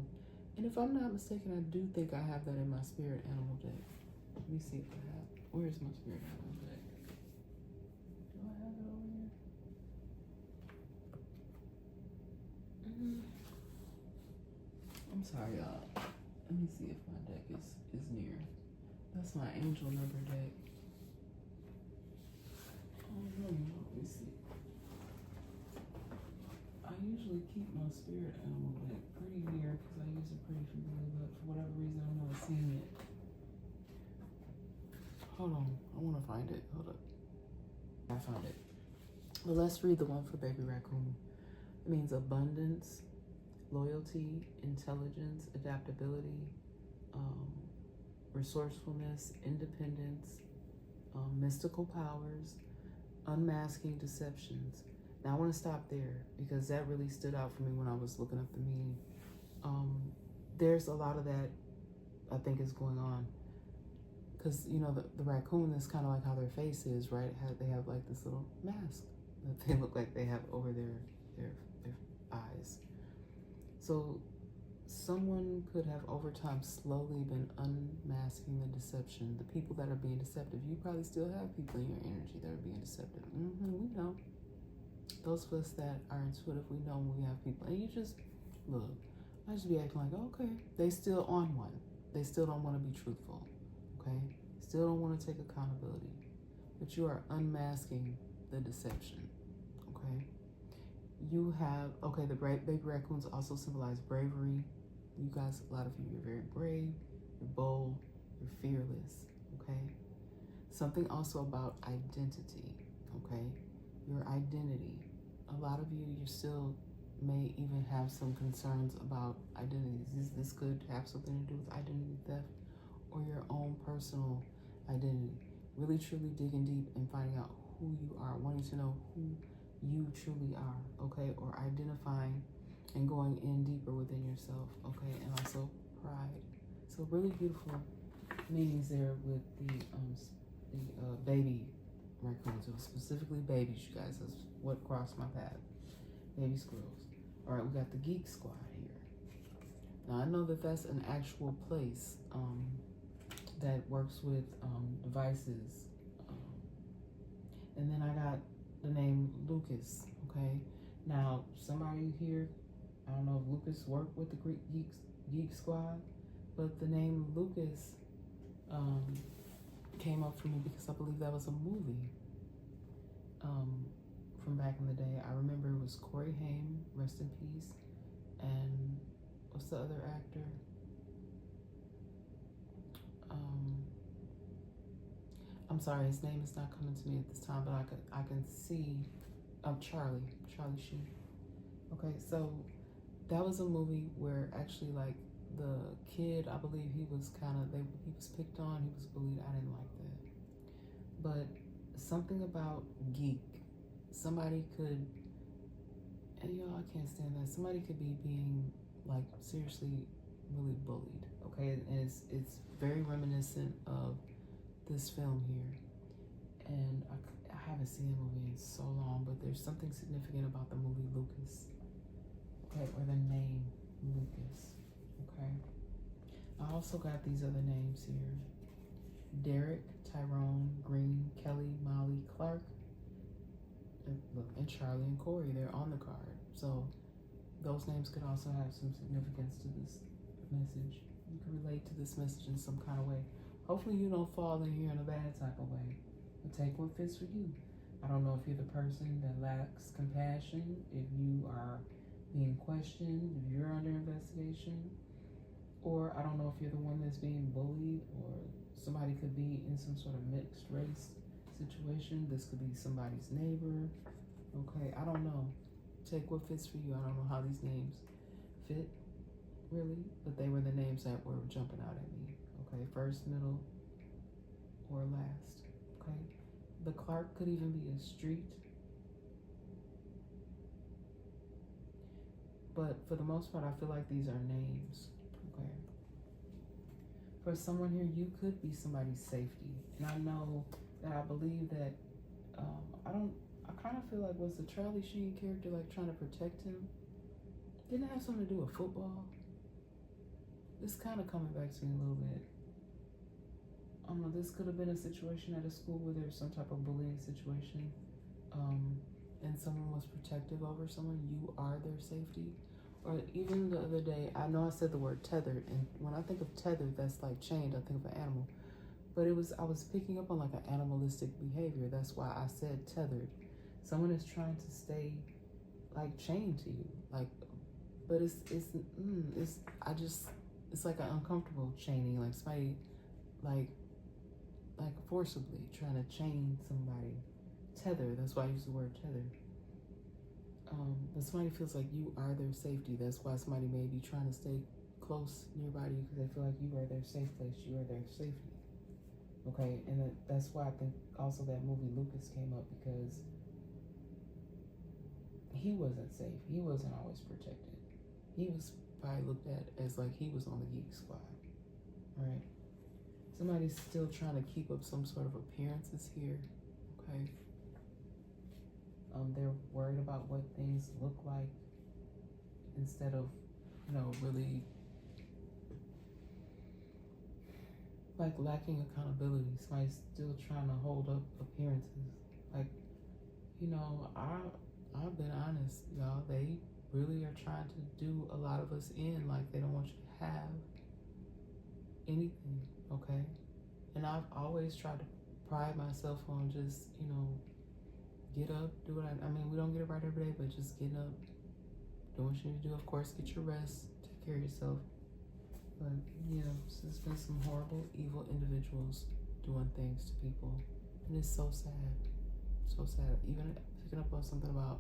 And if I'm not mistaken, I do think I have that in my spirit animal deck. Let me see if I have. Where's my spirit animal deck? Do I have it over here? I'm sorry, y'all. Let me see if my deck is near. That's my angel number deck. Oh no, let me see. I usually keep my spirit animal deck pretty near, because I use it pretty frequently, but for whatever reason I'm not seeing it. Hold on, I want to find it. Hold up. I found it. But let's read the one for baby raccoon. It means abundance, loyalty, intelligence, adaptability, resourcefulness, independence, mystical powers, unmasking deceptions. Now I want to stop there, because that really stood out for me when I was looking up the meaning. There's a lot of that I think is going on, because you know the raccoon is kind of like how their face is, right? They have like this little mask that they look like they have over their eyes. So someone could have over time slowly been unmasking the deception. The people that are being deceptive, you probably still have people in your energy that are being deceptive. We know. Those of us that are intuitive, we know when we have people. And you just, look, I just be acting like, okay, they still on one. They still don't want to be truthful, okay? Still don't want to take accountability. But you are unmasking the deception, okay? You have, okay, the baby raccoons also symbolize bravery. You guys, a lot of you, you're very brave, you're bold, you're fearless, okay? Something also about identity, okay? Your identity. A lot of you still may even have some concerns about identities. This could have something to do with identity theft or your own personal identity. Really, truly digging deep and finding out who you are, wanting to know who you truly are, okay? Or identifying and going in deeper within yourself, okay? And also pride. So really beautiful meanings there with the baby raccoons. It was specifically babies, you guys. That's what crossed my path. Baby squirrels. All right, we got the Geek Squad here. Now I know that that's an actual place that works with devices. And then I got the name Lucas, okay? Now, somebody here, I don't know if Lucas worked with the Geek Squad, but the name Lucas came up for me because I believe that was a movie from back in the day. I remember it was Corey Haim, rest in peace, and what's the other actor? I'm sorry, his name is not coming to me at this time, but I can see Charlie Sheen. Okay, so that was a movie where actually like the kid, I believe he was he was picked on, he was bullied. I didn't like that. But something about geek, somebody could, and y'all, I can't stand that. Somebody could be being like seriously really bullied, okay? And it's very reminiscent of this film here. And I haven't seen the movie in so long, but there's something significant about the movie Lucas, okay, or the name Lucas, okay? I also got these other names here. Derek, Tyrone, Green, Kelly, Molly, Clarke, and Charlie and Corey, they're on the card. So those names could also have some significance to this message. You can relate to this message in some kind of way. Hopefully you don't fall in here in a bad type of way, but take what fits for you. I don't know if you're the person that lacks compassion, if you are being questioned, if you're under investigation, or I don't know if you're the one that's being bullied, or somebody could be in some sort of mixed race situation. This could be somebody's neighbor. Okay, I don't know. Take what fits for you. I don't know how these names fit, really, but they were the names that were jumping out at me. Okay, first, middle, or last. Okay, the Clarke could even be a street, but for the most part, I feel like these are names. Okay, for someone here, you could be somebody's safety, and I know that I believe that. I kind of feel like, was the Charlie Sheen character like trying to protect him? Didn't it have something to do with football? It's kind of coming back to me a little bit. I don't know, this could have been a situation at a school where there was some type of bullying situation, and someone was protective over someone. You are their safety. Or even the other day, I know I said the word tethered, and when I think of tethered, that's like chained, I think of an animal. But I was picking up on like an animalistic behavior. That's why I said tethered. Someone is trying to stay like chained to you, like, but it's like an uncomfortable chaining, like somebody like forcibly trying to chain somebody. Tether. That's why I use the word tether. But somebody feels like you are their safety. That's why somebody may be trying to stay close nearby to you because they feel like you are their safe place. You are their safety. Okay, and that's why I think also that movie Lucas came up, because he wasn't safe. He wasn't always protected. He was probably looked at as like he was on the geek squad, right? Somebody's still trying to keep up some sort of appearances here, okay? They're worried about what things look like instead of, really like lacking accountability. Somebody's still trying to hold up appearances. Like, I've been honest, y'all. They really are trying to do a lot of us in. Like, they don't want you to have anything, okay? And I've always tried to pride myself on just, get up, do what I mean, we don't get it right every day, but just getting up, doing what you need to do. Of course, get your rest, take care of yourself. But yeah, there's been some horrible, evil individuals doing things to people. And it's so sad. So sad. Even picking up on something about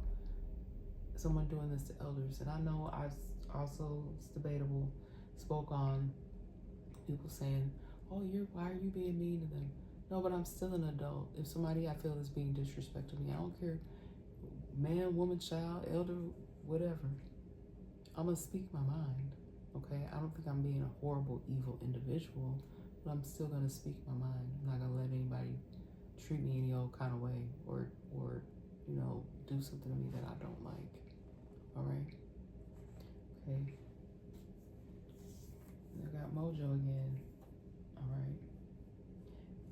someone doing this to elders. And I know I've also, it's debatable, spoke on people saying, oh, why are you being mean to them? No, but I'm still an adult. If somebody I feel is being disrespectful to me, I don't care, man, woman, child, elder, whatever. I'm going to speak my mind, okay? I don't think I'm being a horrible, evil individual, but I'm still going to speak my mind. I'm not going to let anybody treat me any old kind of way or do something to me that I don't like, all right? Okay. I got Mojo again, all right?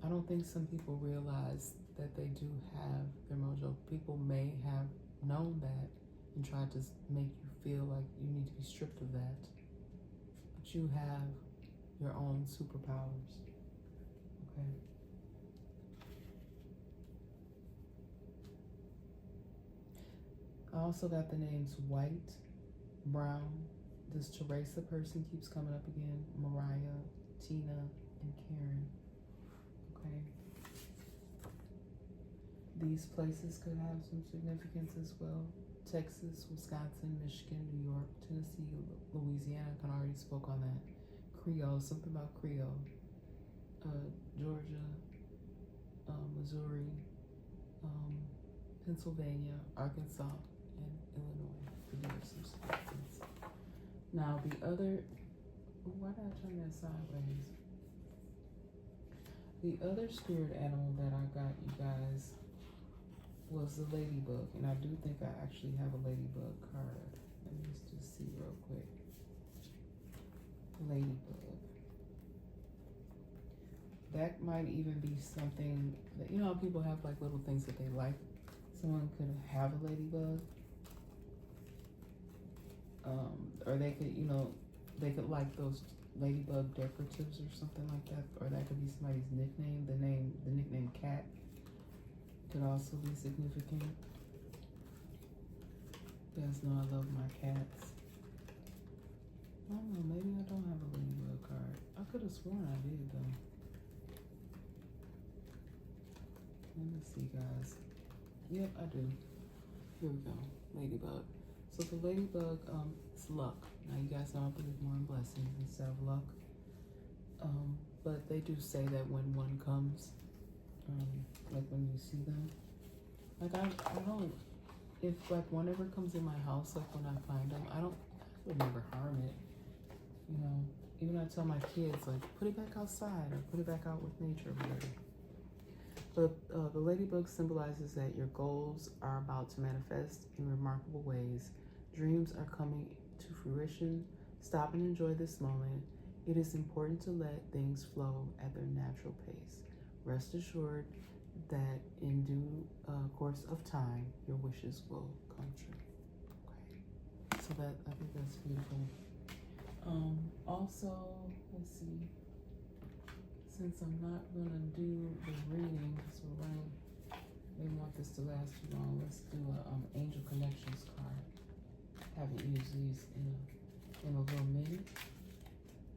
I don't think some people realize that they do have their mojo. People may have known that and tried to make you feel like you need to be stripped of that. But you have your own superpowers, okay? I also got the names White, Brown. This Teresa person keeps coming up again. Mariah, Tina, and Karen. Okay. These places could have some significance as well. Texas, Wisconsin, Michigan, New York, Tennessee, Louisiana. I already spoke on that. Creole, something about Creole. Georgia, Missouri, Pennsylvania, Arkansas, and Illinois. Could give some significance. Now the other, why did I turn that sideways? The other spirit animal that I got, you guys, was the ladybug. And I do think I actually have a ladybug card. Let me just see real quick. Ladybug. That might even be something that, how people have like little things that they like. Someone could have a ladybug. Or they could, they could like those ladybug decoratives or something like that, or that could be somebody's nickname. The nickname Cat could also be significant. You guys know I love my cats. I don't know, maybe I don't have a ladybug card. I could have sworn I did though. Let me see, guys. Yep, I do. Here we go. Ladybug. So the ladybug is luck. Now you guys know I believe more in blessings instead of luck. But they do say that when one comes, like when you see them, like I don't, if like one ever comes in my house, like when I find them, I would never harm it. You know, even I tell my kids, like, put it back outside or put it back out with nature or whatever. But the ladybug symbolizes that your goals are about to manifest in remarkable ways. Dreams are coming to fruition. Stop and enjoy this moment. It is important to let things flow at their natural pace. Rest assured that in due course of time, your wishes will come true. Okay. So I think that's beautiful. Also, let's see. Since I'm not gonna do the reading, because they want this to last too long. Let's do a Angel Connections card. Haven't used these in a little minute.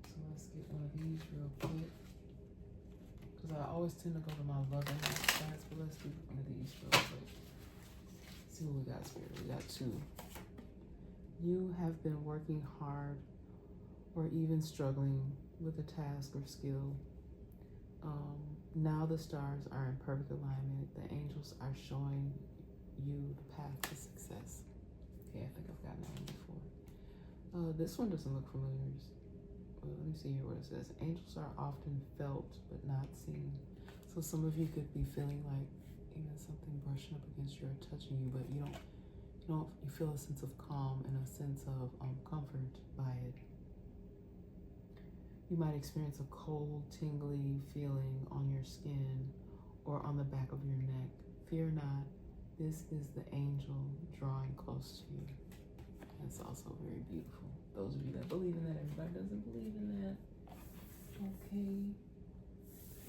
So let's get one of these real quick. Because I always tend to go to my love and light cards, but let's do one of these real quick. Let's see what we got here. We got 2. You have been working hard or even struggling with a task or skill. Now the stars are in perfect alignment. The angels are showing you the path to success. Okay, I think I've gotten that one before. This one doesn't look familiar. Well, let me see here what it says. Angels are often felt but not seen. So some of you could be feeling like even something brushing up against you or touching you, but you feel a sense of calm and a sense of comfort by it. You might experience a cold, tingly feeling on your skin or on the back of your neck. Fear not, this is the angel drawing close to you. That's also very beautiful. Those of you that believe in that, everybody doesn't believe in that. Okay.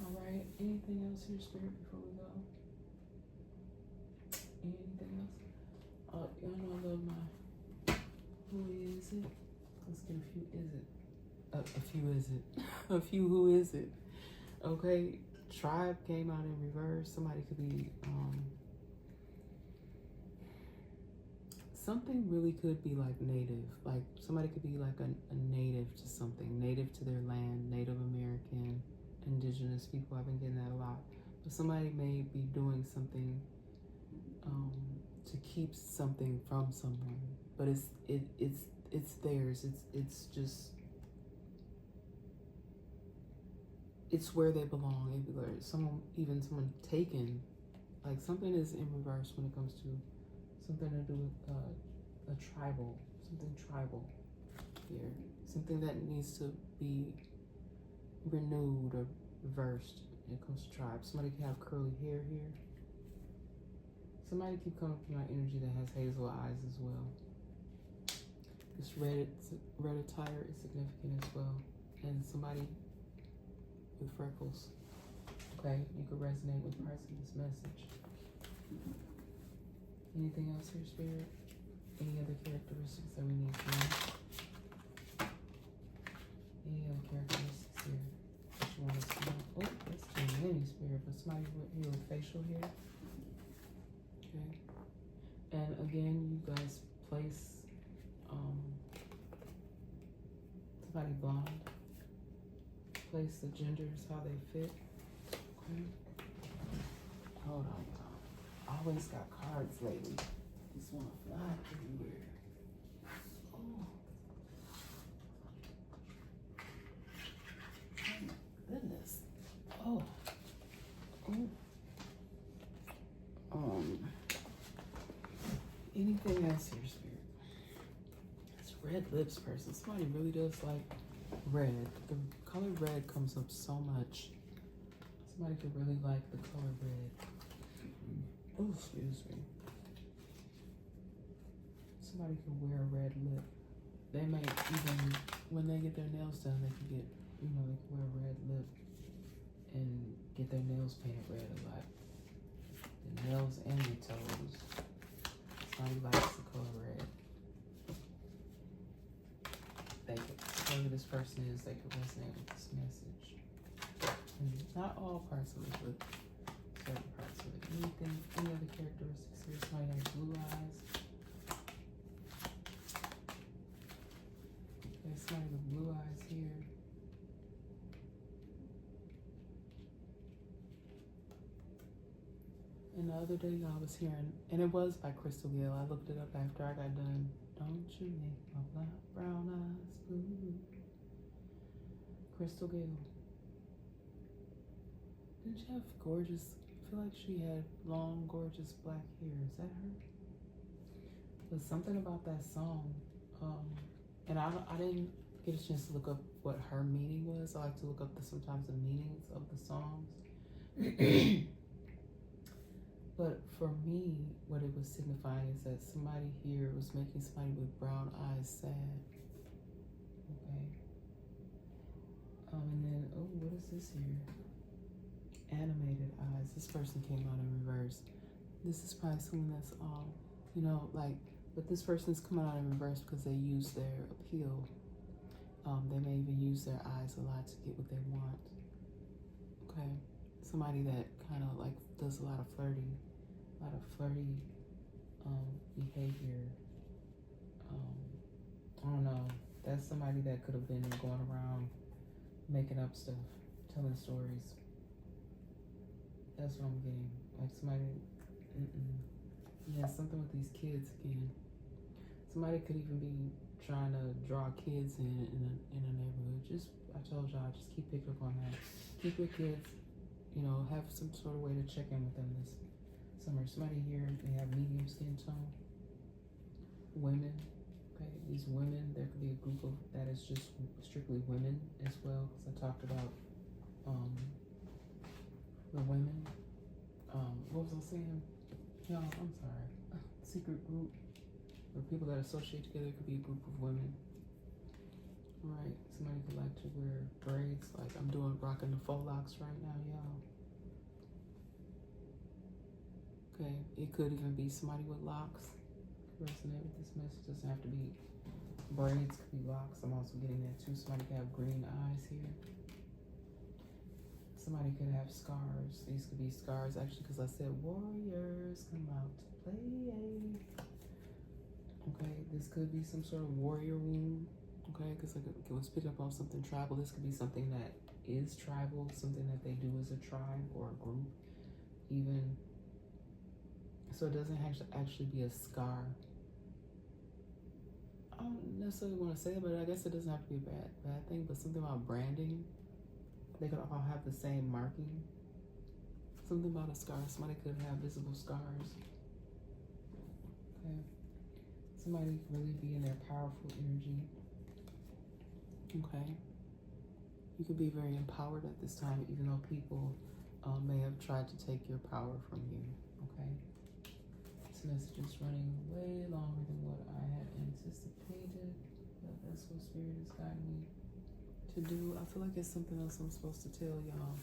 All right. Anything else here, Spirit, before we go? Anything else? Y'all know I love my who is it? Let's get a few is it. A few is it. A few who is it. Okay. Tribe came out in reverse. Somebody could be something really could be like native. Like somebody could be like a native to something. Native to their land. Native American. Indigenous people. I've been getting that a lot. But somebody may be doing something to keep something from someone. But it's theirs. It's just it's where they belong. Someone taken, like something is in reverse when it comes to something to do with something tribal here. Something that needs to be renewed or reversed when it comes to tribe. Somebody can have curly hair here. Somebody keep coming through my energy that has hazel eyes as well. This red attire is significant as well. And somebody with freckles. Okay, you could resonate with parts of this message. Anything else here, Spirit? Any other characteristics that we need to know? Any other characteristics here that you want us to know? Oh, that's too many, Spirit, but somebody here with facial hair. Okay. And again, you guys place somebody blonde. Place the genders how they fit. Okay. Hold on, y'all. I always got cards lately. Just want to fly everywhere. Oh. Oh my goodness. Oh. Anything else here, Spirit? This red lips person. Somebody really does like red. The color red comes up so much. Somebody could really like the color red. Oh, excuse me. Somebody could wear a red lip. They may even, when they get their nails done, they can get, they can wear a red lip and get their nails painted red a lot. The nails and the toes. Somebody likes the color red. Whoever this person is, they could resonate with this message. And not all parts of it, but certain parts of it. Anything, any other characteristics here? Somebody has blue eyes. There's somebody with blue eyes here. And the other day I was hearing, and it was by Crystal Gayle. I looked it up after I got done. Don't you make my brown eyes blue. Crystal Gayle. Didn't she have gorgeous, I feel like she had long, gorgeous black hair. Is that her? There's something about that song. And I didn't get a chance to look up what her meaning was. I like to look up sometimes the meanings of the songs. But for me, what it was signifying is that somebody here was making somebody with brown eyes sad. Okay. And then, oh, what is this here? Animated eyes. This person came out in reverse. This is probably someone that's you know, like, but this person's coming out in reverse because they use their appeal. They may even use their eyes a lot to get what they want. Okay. Somebody that kind of like does a lot of flirty behavior. I don't know. That's somebody that could have been going around making up stuff, telling stories. That's what I'm getting. Like somebody, yeah, something with these kids again. Somebody could even be trying to draw kids in a neighborhood. Just, I told y'all, just keep picking up on that. Keep your kids, you know, have some sort of way to check in with them this summer. Somebody here, they have medium skin tone. Women, okay, these women, there could be a group of that is just strictly women as well, because I talked about the women. What was I saying? Y'all, I'm sorry. Secret group, or people that associate together, could be a group of women. Right, somebody could like to wear braids, like I'm rocking the faux locks right now, y'all. Okay, it could even be somebody with locks. Resonate with this message. Doesn't have to be braids, could be locks. I'm also getting that too. Somebody could have green eyes here. Somebody could have scars. These could be scars actually, because I said warriors come out to play. Okay, this could be some sort of warrior wound. Okay, because it was picking up on something tribal. This could be something that is tribal, something that they do as a tribe or a group, even. So it doesn't actually be a scar. I don't necessarily want to say it, but I guess it doesn't have to be a bad thing. But something about branding. They could all have the same marking. Something about a scar. Somebody could have visible scars. Okay. Somebody really be in their powerful energy. Okay. You could be very empowered at this time, even though people may have tried to take your power from you. Okay. This message is running way longer than what I had anticipated, but that's what Spirit is guiding me to do. I feel like it's something else I'm supposed to tell y'all.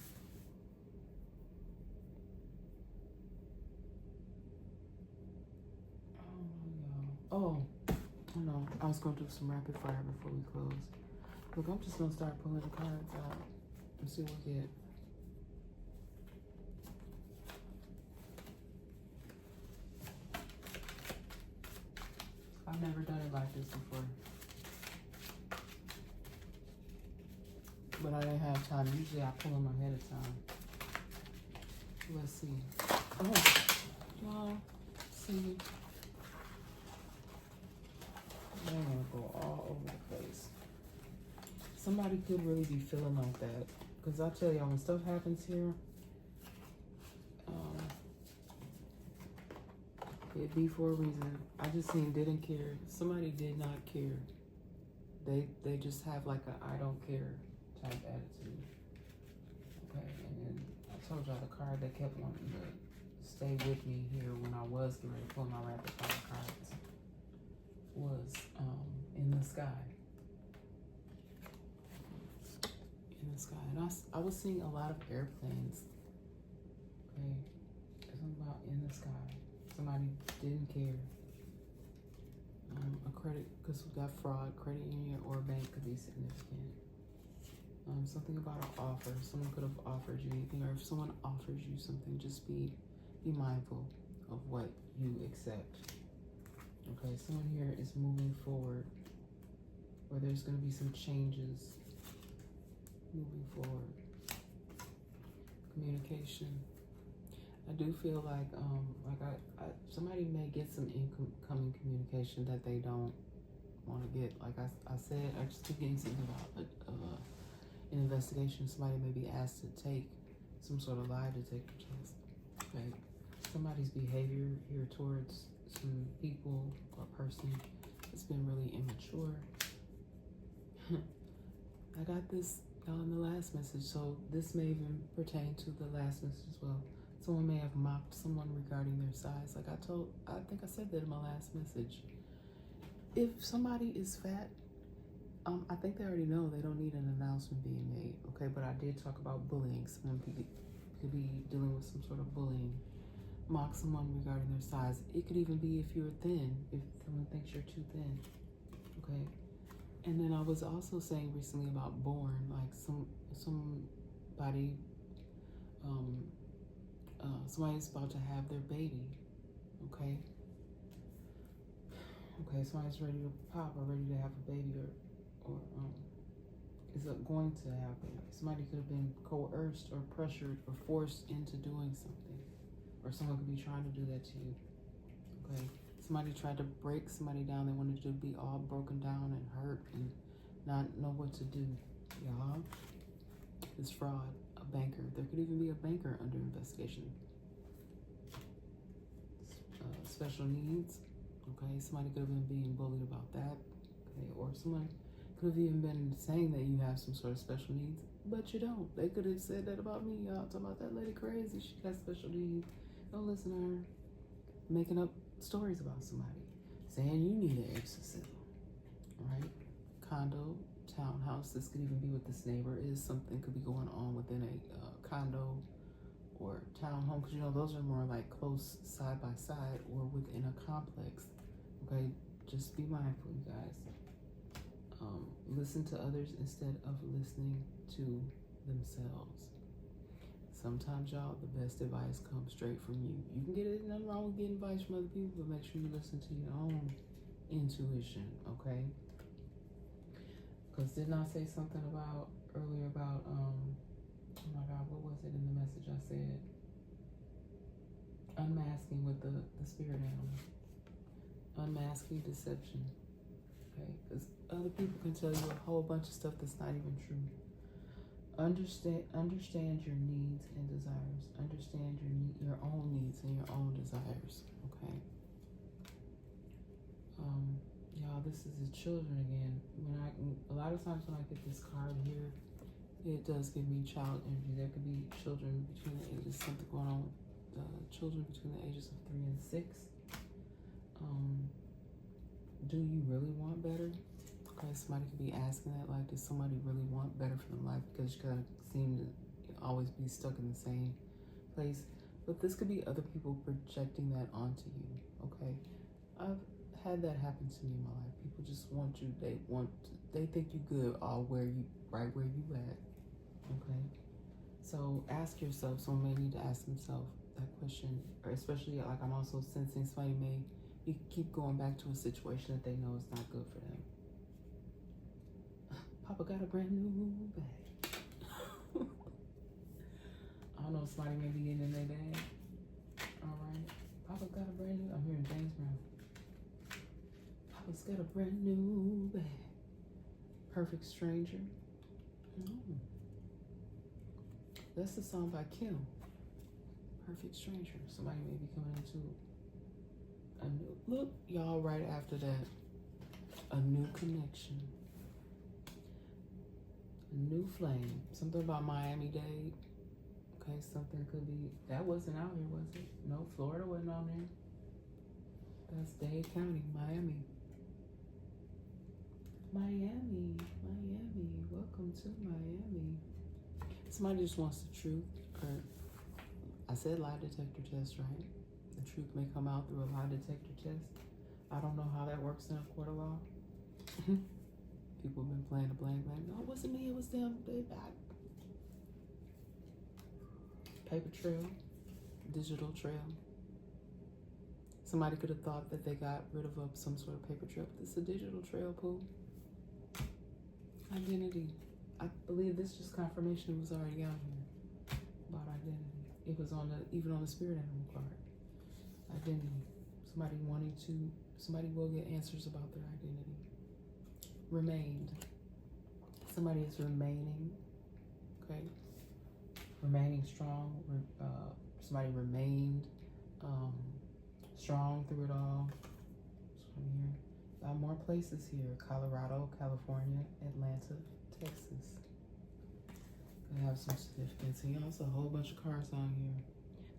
Oh, no, I was going to do some rapid fire before we close. Look, I'm just going to start pulling the cards out and see what we get. I've never done it like this before. But I didn't have time. Usually I pull them ahead of time. Let's see. Oh, y'all, see. They're gonna go all over the place. Somebody could really be feeling like that. Because I tell y'all, when stuff happens here, it be for a reason. I just seen didn't care. Somebody did not care. They just have like a I don't care type attitude. Okay, and then I told y'all the card that kept wanting to stay with me here when I was getting ready to pull my rapid fire cards was in the sky. In the sky. And I was seeing a lot of airplanes. Okay. Something about in the sky. Somebody didn't care. A credit, because we got fraud, credit union or bank could be significant. Something about an offer. Someone could have offered you anything, or if someone offers you something, just be mindful of what you accept. Okay, someone here is moving forward, or there's going to be some changes moving forward. Communication. I do feel like somebody may get some incoming communication that they don't want to get. Like I said, I just keep getting something about an investigation. Somebody may be asked to take some sort of lie detector test. Okay, somebody's behavior here towards some people or person has been really immature. I got this on the last message, so this may even pertain to the last message as well. Someone may have mocked someone regarding their size. Like I think I said that in my last message. If somebody is fat, I think they already know they don't need an announcement being made, okay? But I did talk about bullying. Someone could be dealing with some sort of bullying. Mock someone regarding their size. It could even be if you're thin, if someone thinks you're too thin, okay? And then I was also saying recently about born, like somebody, somebody's about to have their baby, okay? Okay, somebody's ready to pop or ready to have a baby or is going to have a baby. Somebody could have been coerced or pressured or forced into doing something. Or someone could be trying to do that to you, okay? Somebody tried to break somebody down. They wanted you to be all broken down and hurt and not know what to do. Y'all, it's fraud. A banker. There could even be a banker under investigation. Special needs. Okay, somebody could have been being bullied about that. Okay, or someone could have even been saying that you have some sort of special needs, but you don't. They could have said that about me. Y'all talking about that lady crazy. She got special needs. Don't listen to her. Making up stories about somebody. Saying you need an exorcism. Right? Condo, townhouse. This could even be what this neighbor is. Something could be going on within a condo or townhome, because you know those are more like close side by side or within a complex. Okay, just be mindful, you guys. Listen to others instead of listening to themselves. Sometimes, y'all, the best advice comes straight from you. You can get it, nothing wrong with getting advice from other people, but make sure you listen to your own intuition, okay? Because didn't I say something earlier about, oh my God, what was it in the message I said? Unmasking with the spirit animal. Unmasking deception. Okay, because other people can tell you a whole bunch of stuff that's not even true. Understand your needs and desires. Understand your own needs and your own desires. Okay. Y'all, this is the children again. A lot of times when I get this card here, it does give me child energy. There could be children between the ages, something going on with children between the ages of 3 and 6. Do you really want better? Okay, somebody could be asking that, like, does somebody really want better for their life? Because you kind of seem to always be stuck in the same place. But this could be other people projecting that onto you, okay? I've had that happen to me in my life. People just want you, they think you good right where you at, okay? So ask yourself, someone may need to ask themselves that question, or especially, like, I'm also sensing somebody may keep going back to a situation that they know is not good for them. Papa got a brand new bag. I don't know, somebody may be getting in their bag. All right. Papa got a brand new, I'm hearing James Brown. Papa's got a brand new bag. Perfect Stranger. That's the song by Kim. Perfect Stranger. Somebody may be coming into a new, look, y'all, right after that, a new connection, a new flame. Something about Miami-Dade. Okay, something could be, that wasn't out here, was it? No, Florida wasn't on there. That's Dade County, Miami. Miami, welcome to Miami. Somebody just wants the truth, or I said lie detector test, right? The truth may come out through a lie detector test. I don't know how that works in a court of law. People have been playing the blame. No, it wasn't me. It was them. They back. Paper trail, digital trail. Somebody could have thought that they got rid of some sort of paper trail, but it's a digital trail, Pooh. Identity. I believe this just confirmation was already out here about identity. It was even on the spirit animal card. Identity. Somebody will get answers about their identity. Remained. Somebody is remaining. Okay. Remaining strong. Somebody remained strong through it all. So here, more places here: Colorado, California, Atlanta, Texas. They have some significance. And also a whole bunch of cards on here.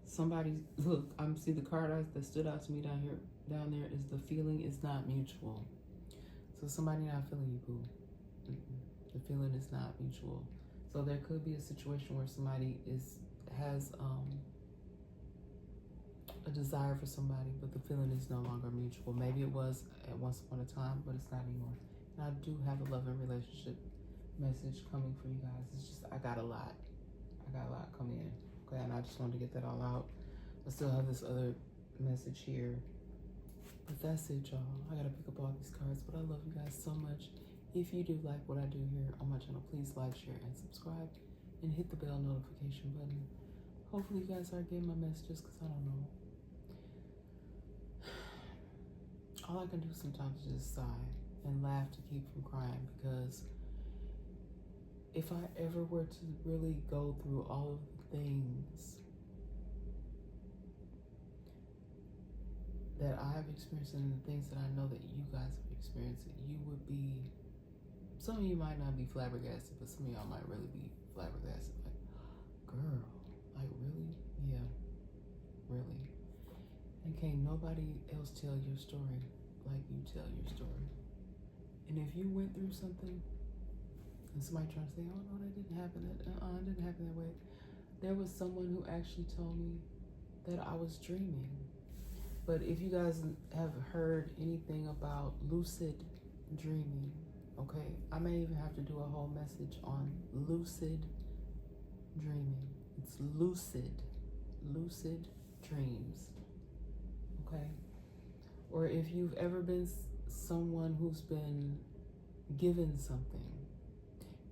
Somebody, look, see the card that stood out to me down there is the feeling is not mutual. So somebody not feeling you, Pooh. The feeling is not mutual. So there could be a situation where somebody has a desire for somebody, but the feeling is no longer mutual. Maybe it was at once upon a time, but it's not anymore. And I do have a love and relationship message coming for you guys. It's just I got a lot coming in. Okay, and I just wanted to get that all out. I still have this other message here. But that's it, y'all. I gotta pick up all these cards, but I love you guys so much. If you do like what I do here on my channel, please like, share, and subscribe, and hit the bell notification button. Hopefully you guys are getting my messages, because I don't know. All I can do sometimes is just sigh and laugh to keep from crying, because if I ever were to really go through all of the things that I've experienced and the things that I know that you guys have experienced, you would be, some of you might not be flabbergasted, but some of y'all might really be flabbergasted. Like, girl, like really? Yeah, really. And can't nobody else tell your story like you tell your story. And if you went through something and somebody trying to say, oh no, that didn't happen, it didn't happen that way. There was someone who actually told me that I was dreaming. But if you guys have heard anything about lucid dreaming, okay, I may even have to do a whole message on lucid dreaming. It's lucid dreams, okay? Or if you've ever been someone who's been given something.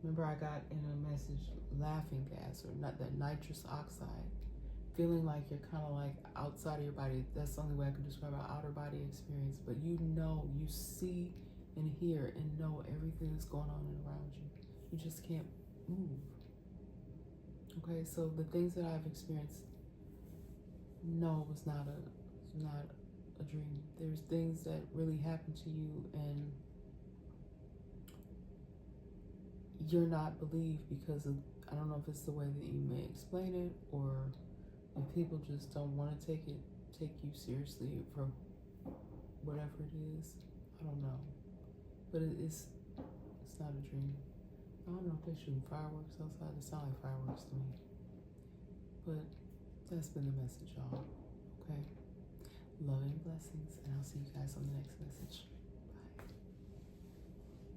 Remember I got in a message laughing gas, or not that nitrous oxide. Feeling like you're kind of like outside of your body. That's the only way I can describe an outer body experience. But you know, you see and hear and know everything that's going on around you. You just can't move. Okay, so the things that I've experienced, no, it was not a dream. There's things that really happen to you and you're not believed because of, I don't know if it's the way that you may explain it, or if people just don't want to take you seriously for whatever it is. I don't know. But it's not a dream. I don't know if they're shooting fireworks outside. It sounds like fireworks to me. But that's been the message, y'all. Okay? Love and blessings, and I'll see you guys on the next message.